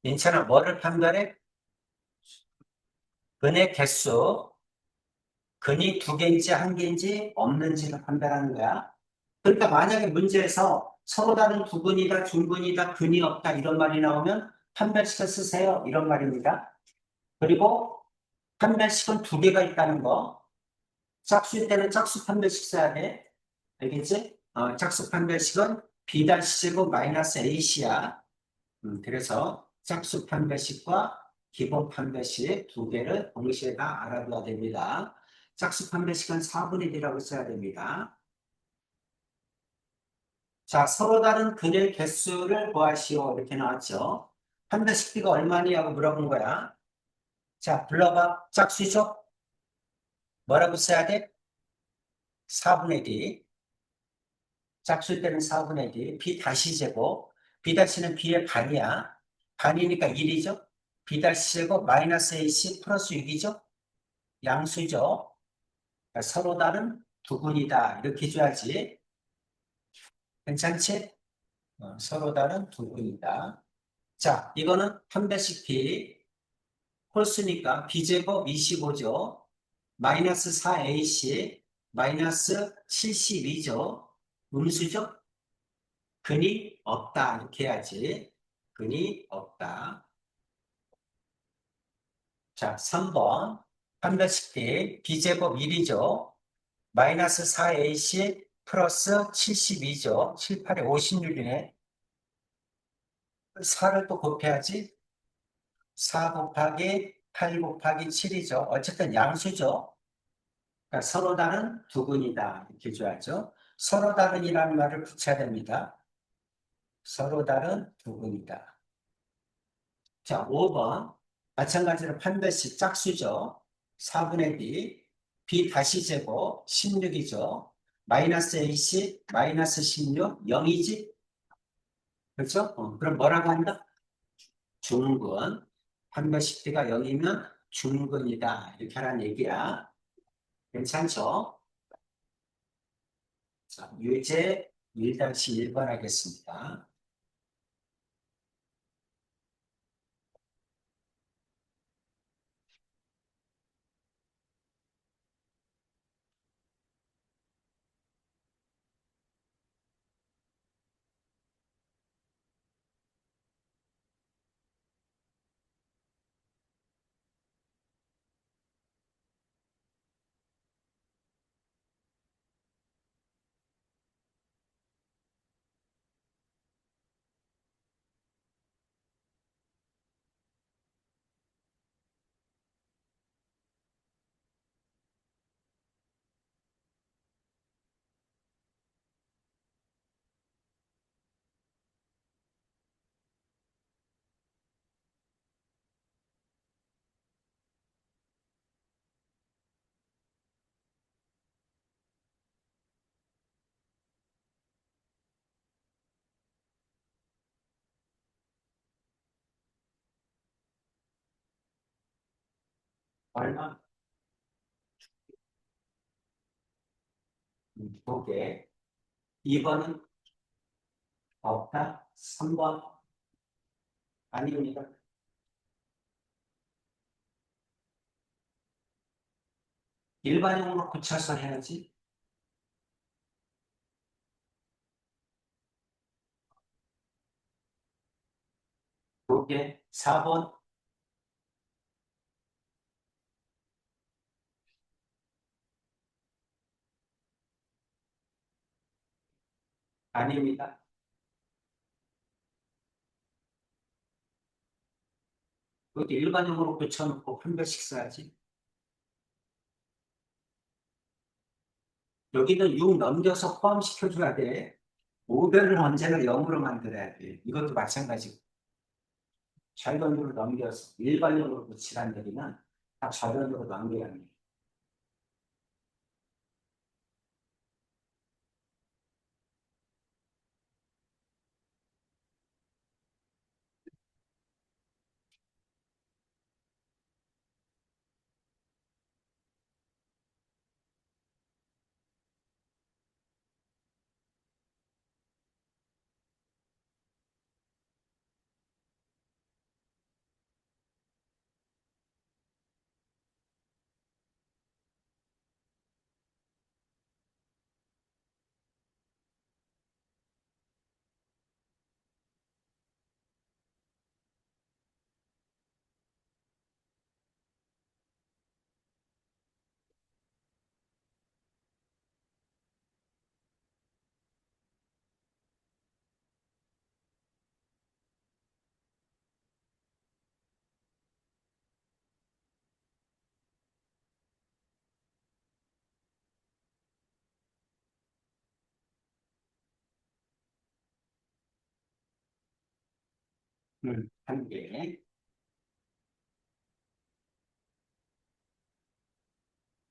괜찮아. 뭐를 판별해? 근의 개수, 근이 두 개인지 한 개인지 없는지를 판별하는 거야. 그러니까 만약에 문제에서 서로 다른 두 근이다, 중근이다, 근이 없다 이런 말이 나오면 판별식을 쓰세요. 이런 말입니다. 그리고 판별식은 두 개가 있다는 거. 짝수일 때는 짝수 판별식 써야 돼. 알겠지? 짝수 판별식은 B-제곱 마이너스 AC야. 그래서 짝수 판별식과 기본 판별식 두 개를 동시에 다 알아둬야 됩니다. 짝수 판별식은 4분의 1이라고 써야 됩니다. 자, 서로 다른 근의 개수를 구하시오. 이렇게 나왔죠. 판별식 B가 얼마냐고 물어본 거야. 자, 불러봐. 짝수죠? 뭐라고 써야 돼? 4분의 D. 짝수일 때는 4분의 D. B 다시 제곱. B 다시는 B의 반이야. 반이니까 1이죠? B 다시 제곱 마이너스 AC 플러스 6이죠? 양수죠? 그러니까 서로 다른 두 분이다. 이렇게 줘야지. 괜찮지? 서로 다른 두 분이다. 자, 이거는 판별식 B. 홀수니까 B제곱 25죠. 마이너스 4AC 마이너스 72죠. 음수죠? 근이 없다. 이렇게 해야지. 근이 없다. 자, 3번. 판별식 B. B제곱 1이죠. 마이너스 4AC 플러스 72죠. 7, 8에 56이네. 4를 또 곱해야지. 4 곱하기 8 곱하기 7이죠. 어쨌든 양수죠. 그러니까 서로 다른 두 근이다. 이렇게 줘야죠. 서로 다른이라는 말을 붙여야 됩니다. 서로 다른 두 근이다. 자, 5번. 마찬가지로 판별식 짝수죠. 4분의 B. B 다시 제곱 16이죠. 마이너스 AC 마이너스 16 0이지? 그렇죠? 그럼 뭐라고 한다? 중근. 판별식 B가 0이면 중근이다. 이렇게 하라는 얘기야. 괜찮죠? 자, 유제 1-1번 하겠습니다. 얼마? 두 개. 2번은 없다. 3번 아닙니다. 일반용으로 고쳐서 해야지. 두 개. 4번 아닙니다. 그것도 일반용으로 고쳐놓고 판별식 써야지. 여기는 6 넘겨서 포함시켜줘야 돼. 오별을 언제나 0으로 만들어야 돼. 이것도 마찬가지고. 절반으로 넘겨서 일반용으로 고치라는 얘기는 다 절반으로 넘겨야 합니다. 한 개.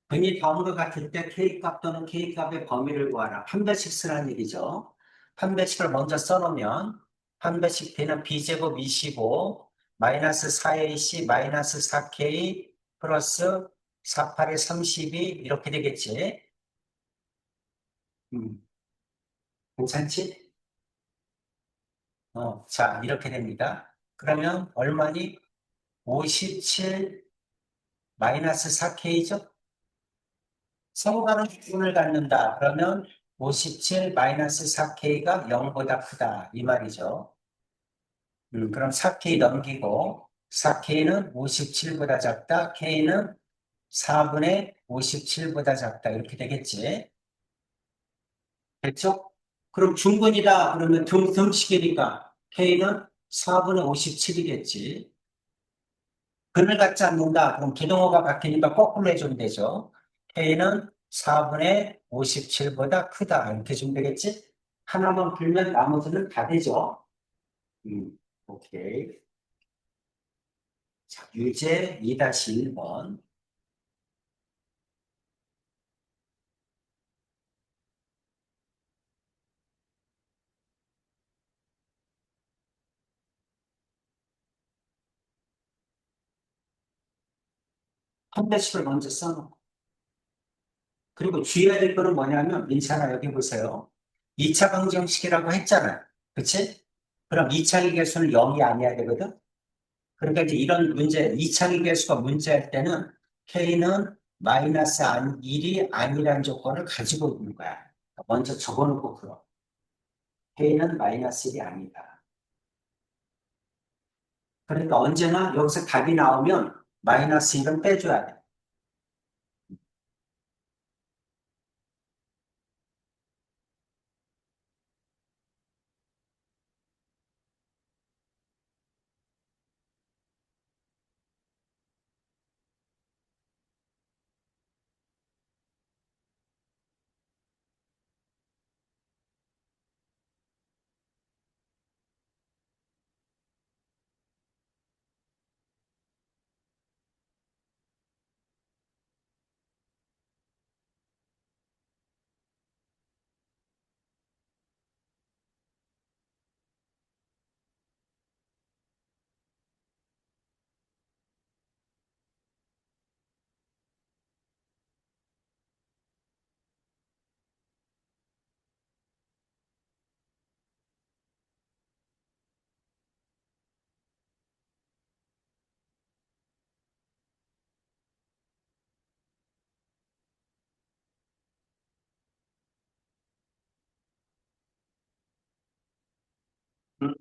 흔히 다음과 같을 때 K값 또는 K값의 범위를 구하라. 판별식 쓰라는 얘기죠. 판별식을 먼저 써놓으면 판별식 T는 B제곱 25 마이너스 4AC 마이너스 4K 플러스 48에 32 이렇게 되겠지. 음, 괜찮지? 자, 이렇게 됩니다. 그러면 얼마니? 57 마이너스 4K죠? 서로가는 기준을 갖는다. 그러면 57 마이너스 4K가 0보다 크다. 이 말이죠. 그럼 4K 넘기고 4K는 57보다 작다. K는 4분의 57보다 작다. 이렇게 되겠지. 됐죠? 그럼 중근이다. 그러면 등식이니까 K는 4분의 57이겠지. 근을 갖지 않는다. 그럼 부동호가 바뀌니까 거꾸로 해주면 되죠. K는 4분의 57보다 크다. 이렇게 주면 되겠지? 하나만 풀면 나머지는 다 되죠. 오케이. 자, 유제 2-1번. 판별식을 먼저 써놓고. 그리고 주의해야 될 거는 뭐냐면, 민찬아, 여기 보세요. 2차 방정식이라고 했잖아요. 그치? 그럼 2차 기계수는 0이 아니어야 되거든? 그러니까 이제 이런 문제, 2차 기계수가 문제할 때는 K는 마이너스 1이 아니라는 조건을 가지고 있는 거야. 먼저 적어놓고 그럼. K는 마이너스 1이 아니다. 그러니까 언제나 여기서 답이 나오면 마이너스 1은 빼줘야 돼. 응?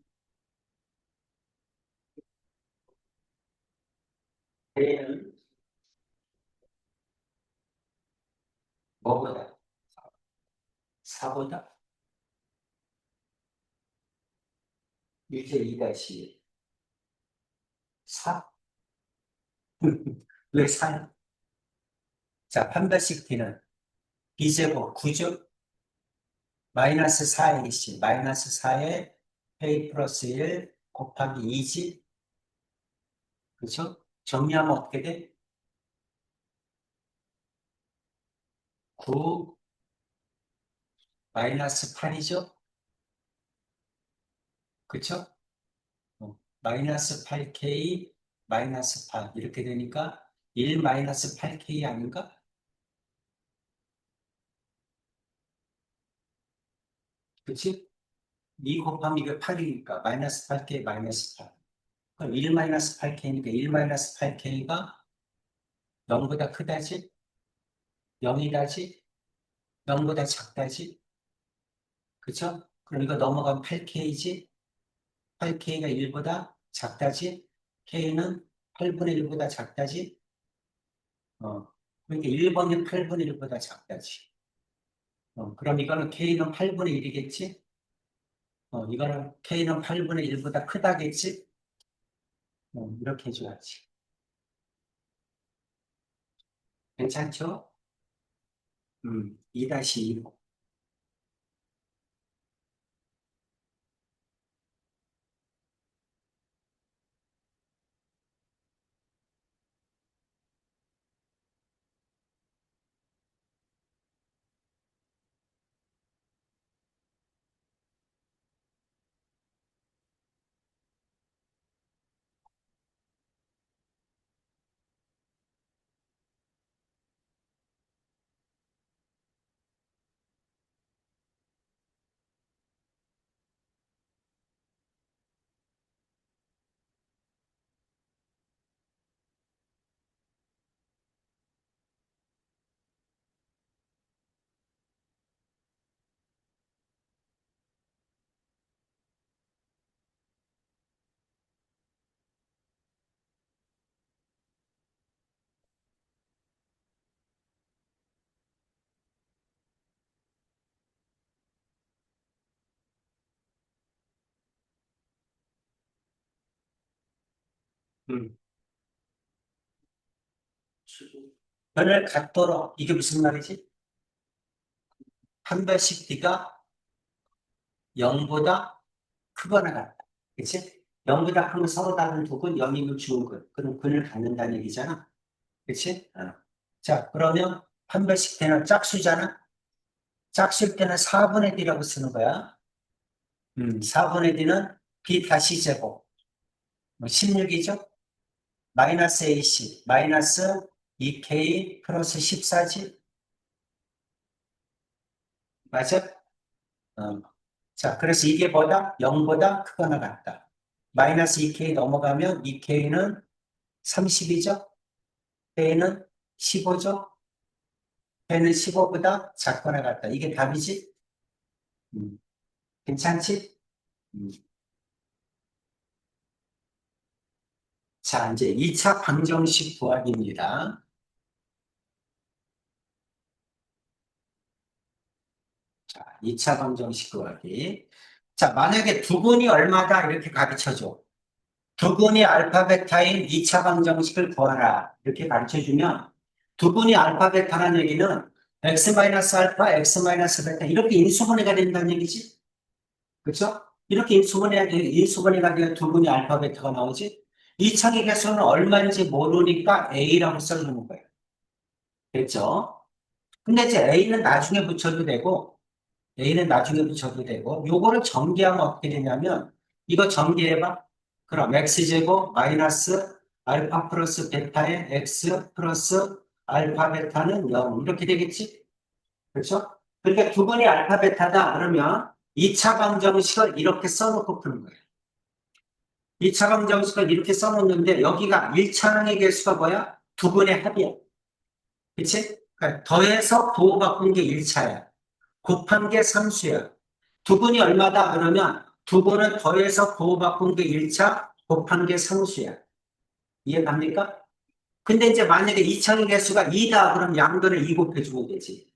K는 뭐보다? 4보다? 유제 2-1. 4? 왜 4야? 자, 판별식 T는 B제곱 9죠? 마이너스 4AC, 마이너스 4에 K 플러스 1 곱하기 2지? 그쵸? 정리하면 어떻게 돼? 9 마이너스 8이죠? 그쵸? 마이너스 8K 마이너스 8 이렇게 되니까 1 마이너스 8K 아닌가? 그치? 2 곱하면 이게 8이니까 마이너스 8K 마이너스 8. 그럼 1 마이너스 8K니까 1 마이너스 8K가 0보다 크다지? 0이다지? 0보다 작다지? 그쵸? 그럼 이거 넘어가면 8K지? 8K가 1보다 작다지? K는 8분의 1보다 작다지? 그러니까 1번이 8분의 1보다 작다지. 그럼 이거는 K는 8분의 1이겠지? 이거는 K는 8분의 1보다 크다겠지? 이렇게 해줘야지. 괜찮죠? 2-2. 음. 지금 변을 갖도록 이게 무슨 말이지? 한 배씩 D가 0보다 크거나 같다. 그치? 0보다 크면 서로 다른 두 근, 0이면 죽은 근. 그럼 근을 갖는다는 얘기잖아. 그치? 자, 그러면 한 배씩 D는 짝수잖아? 짝수일 때는 4분의 D라고 쓰는 거야. 4분의 D는 B 다시 제곱. 16이죠? 마이너스 AC, 마이너스 2K 플러스 14지? 맞아? 어. 자, 그래서 이게 뭐다? 0보다 크거나 같다. 마이너스 2K 넘어가면 2K는 30이죠? K는 15죠? K는 15보다 작거나 같다. 이게 답이지? 음. 괜찮지? 음. 자, 이제 2차 방정식 구하기입니다. 자, 2차 방정식 구하기. 자, 만약에 두근이 얼마다 이렇게 가르쳐줘. 두근이 알파 베타인 2차 방정식을 구하라. 이렇게 가르쳐주면 두근이 알파 베타라는 얘기는 x-알파, x-베타 이렇게 인수분해가 된다는 얘기지. 그렇죠? 이렇게 인수분해가 되어 두근이 알파 베타가 나오지. 2차의 개수는 얼마인지 모르니까 A라고 써주는 거예요. 됐죠? 근데 이제 A는 나중에 붙여도 되고, 요거를 전개하면 어떻게 되냐면, 이거 전개해봐. 그럼 X제곱 마이너스 알파 플러스 베타의 X 플러스 알파 베타는 0. 이렇게 되겠지? 그렇죠? 그러니까 두 번이 알파 베타다. 그러면 2차 방정식을 이렇게 써놓고 푸는 거예요. 2차 방정식을 이렇게 써놓는데, 여기가 1차항의 개수가 뭐야? 두 번의 합이야. 그치? 그러니까 더해서 부호 바꾼 게 1차야. 곱한 게 상수야. 두 분이 얼마다 그러면 두 분은 더해서 부호 바꾼 게 1차, 곱한 게 상수야. 이해갑니까? 근데 이제 만약에 2차의 개수가 2다 그럼 양변을 2 곱해주면 되지.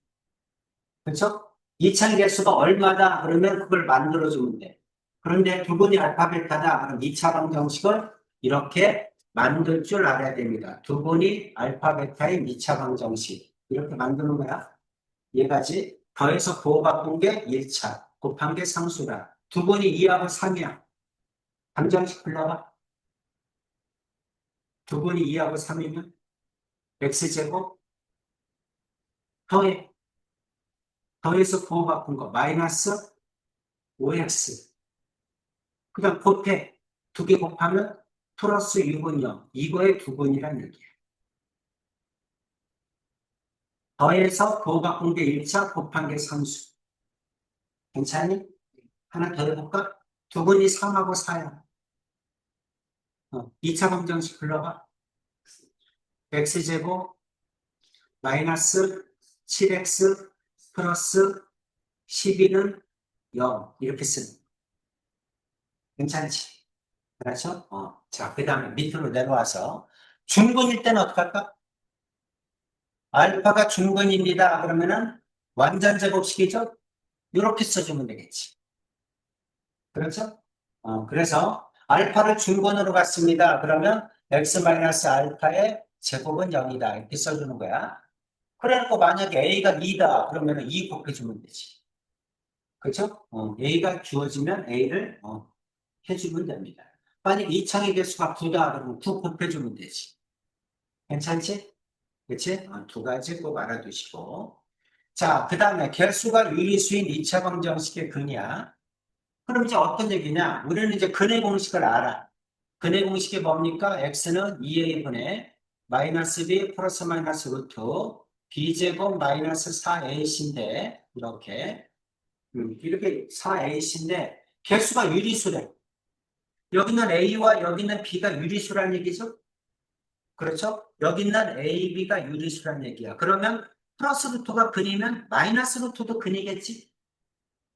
그렇죠? 2차의 개수가 얼마다 그러면 그걸 만들어주면 돼. 그런데 두 분이 알파 베타다 그럼 2차 방정식을 이렇게 만들 줄 알아야 됩니다. 두 분이 알파 베타의 2차 방정식 이렇게 만드는 거야. 얘가지 더해서 부호 바꾼 게 1차, 곱한 게 상수다. 두 번이 2하고 3이야. 방정식 불러봐. 두 번이 2하고 3이면 x제곱 더해. 더해서 부호 바꾼 거 마이너스 5x. 그 다음 곱해. 두 개 곱하면 플러스 6은 0. 이거의 두 번이란 얘기야. 더해서 부호 바꾼 게 1차, 곱한 게 상수. 괜찮니? 하나 더 해볼까? 두 번이 3하고 4야. 2차 방정식 불러봐. x제곱 마이너스 7x 플러스 12는 0 이렇게 쓰는 괜찮지? 그렇죠? 자, 그 다음에 밑으로 내려와서 중근일 때는 어떻게 할까? 알파가 중근입니다. 그러면은 완전 제곱식이죠? 이렇게 써주면 되겠지. 그렇죠? 그래서 알파를 중근으로 갔습니다. 그러면 x-알파의 제곱은 0이다. 이렇게 써주는 거야. 그래놓고 만약에 a가 2다. 그러면 2 곱해주면 되지. 그렇죠? A가 주어지면 A를 해주면 됩니다. 만약 이창의 개수가 9다 그러면 9 곱해주면 되지. 괜찮지? 그치? 두 가지 꼭 알아두시고. 자, 그 다음에 개수가 유리수인 2차 방정식의 근이야. 그럼 이제 어떤 얘기냐? 우리는 이제 근의 공식을 알아. 근의 공식이 뭡니까? x는 2a분의 마이너스 b 플러스 마이너스 루트 b제곱 마이너스 4ac인데 이렇게 4ac인데 개수가 유리수래. 여기는 a와 여기는 b가 유리수란 얘기죠? 그렇죠? 여기는 a, b가 유리수란 얘기야. 그러면 플러스 루트가 근이면 마이너스 루트도 근이겠지?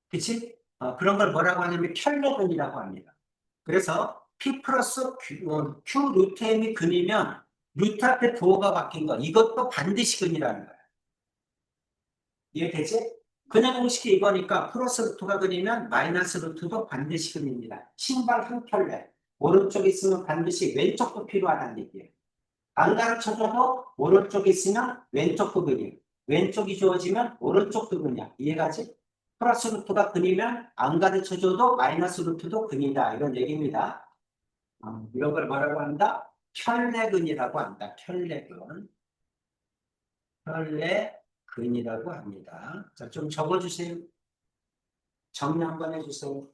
그치? 그런 걸 뭐라고 하냐면 켤레근이라고 합니다. 그래서 p 플러스 q 루트 m이 근이면 루트 앞에 부호가 바뀐 거 이것도 반드시 근이라는 거야. 이해되지? 그냥 공식이 이거니까 플러스 루트가 근이면 마이너스 루트도 반드시 근입니다. 신발 한 켤레. 오른쪽에 있으면 반드시 왼쪽도 필요하다는 얘기예요. 안 가르쳐줘도 오른쪽에 있으면 왼쪽 부분이에요. 왼쪽이 주어지면 오른쪽 부분이야. 이해가지? 플러스 루트가 근이면 안 가르쳐줘도 마이너스 루트도 근이다. 이런 얘기입니다. 이런 걸 뭐라고 한다? 편례근이라고 한다. 편례근. 편례근이라고 합니다. 자, 좀 적어주세요. 정리 한번 해주세요.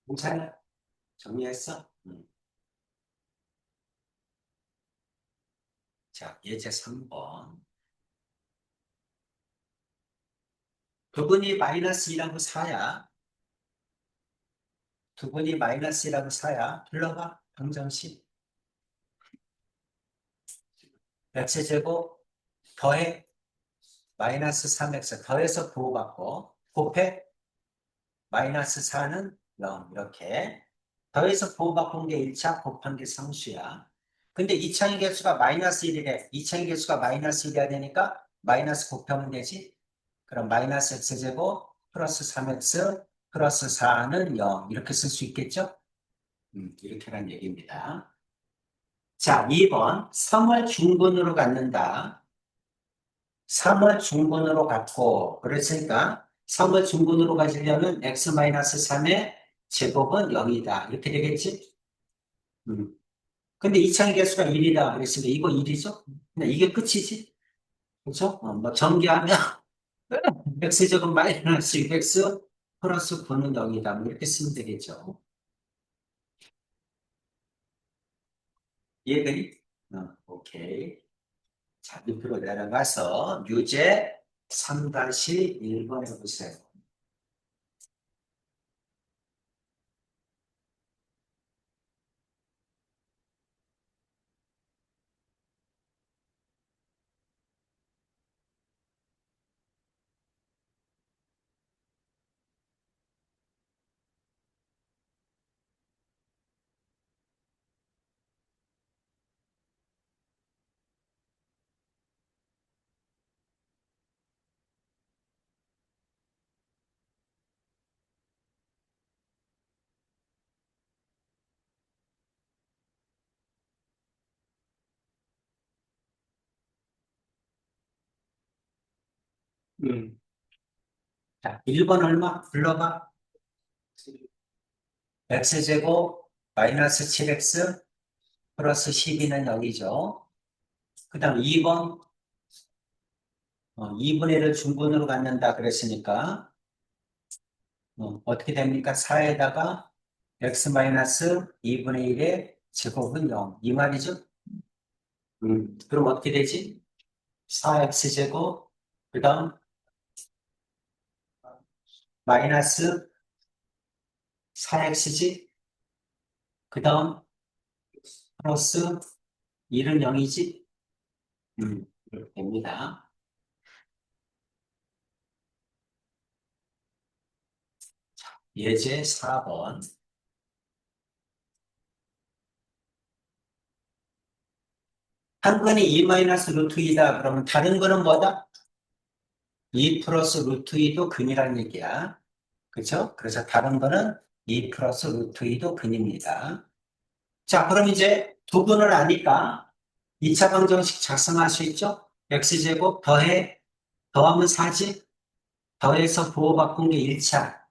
괜찮아? 정리했어? 자, 예제 3번. 부분이 마이너스 2라고 사야, 부분이 마이너스 2라고 사야, 불러봐. 방정식. x제곱 더해 마이너스 3x 더해서 부호받고 곱해 마이너스 4는 0 이렇게 더해서 부호바꾼 게 1차 곱한 게 상수야. 근데 2차의 개수가 마이너스 1이래. 2차의 개수가 마이너스 1이야 되니까 마이너스 곱하면 되지. 그럼 마이너스 x제곱 플러스 3x 플러스 4는 0 이렇게 쓸 수 있겠죠? 이렇게란 얘기입니다. 자, 2번 3을 중분으로 갖는다. 3을 중분으로 갖고 그랬으니까 3을 중분으로 가지려면 x-3의 제곱은 0이다. 이렇게 되겠지? 음. 근데 이차의 개수가 1이다. 그랬으니까 이거 1이죠? 근데 이게 끝이지? 그렇죠? 뭐 전개하면 x제곱 마이너스 6x 플러스 9는 0이다. 뭐 이렇게 쓰면 되겠죠. 이해되니? 오케이. 자, 밑으로 내려가서 유제 3-1번 해보세요. 음. 자, 1번 얼마? 불러봐. x제곱 마이너스 7x 플러스 12는 0이죠. 그 다음 2번, 2분의 1을 중분으로 갖는다 그랬으니까, 어떻게 됩니까? 4에다가 x 마이너스 2분의 1의 제곱은 0. 이 말이죠? 그럼 어떻게 되지? 4x제곱, 그 다음 마이너스 4x지, 그 다음 플러스 1은 0이지? 이렇게 됩니다. 예제 4번. 한 건이 2 마이너스 루트 2다. 그러면 다른 거는 뭐다? 2 플러스 루트 2도 근이란 얘기야. 그죠? 그래서 다른 거는 2 플러스 루트 2도 근입니다. 자, 그럼 이제 두 분을 아니까 2차 방정식 작성할 수 있죠? x제곱 더하면 4지? 더해서 부호 바꾼 게 1차.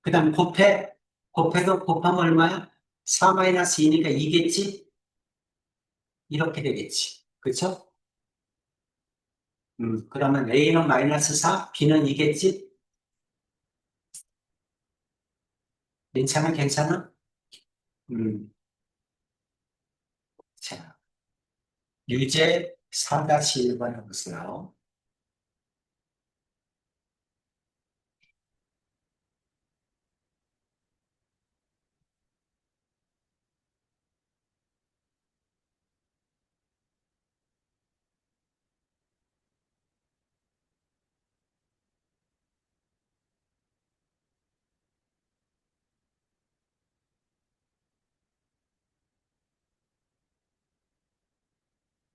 그 다음 곱해도 곱하면 얼마야? 4 마이너스 2니까 2겠지? 이렇게 되겠지. 그쵸? 그러면 A는 마이너스 4, B는 2겠지? 괜찮아, 괜찮아? 음, 자, 유제 4-1번 해보세요.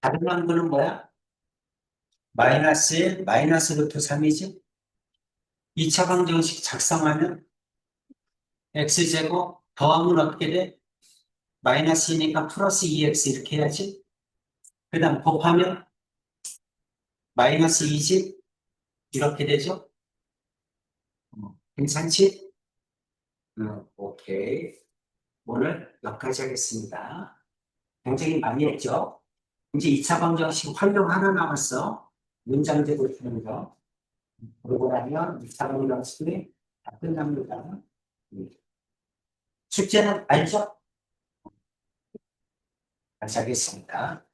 다른 항구는 뭐야? 마이너스 1, 마이너스 루트 3이지? 2차 방정식 작성하면 x제곱 더하면 어떻게 돼? 마이너스 2니까 플러스 2x 이렇게 해야지? 그 다음 곱하면 마이너스 2지? 이렇게 되죠? 괜찮지? 오케이. 오늘 여기까지 하겠습니다. 굉장히 많이 했죠? 이제 2차 방정식 활용 하나 남았어. 문장제 고치는 거. 그러고 나면 2차 방정식이 다 끝납니다. 숙제는 알죠? 같이 하겠습니다.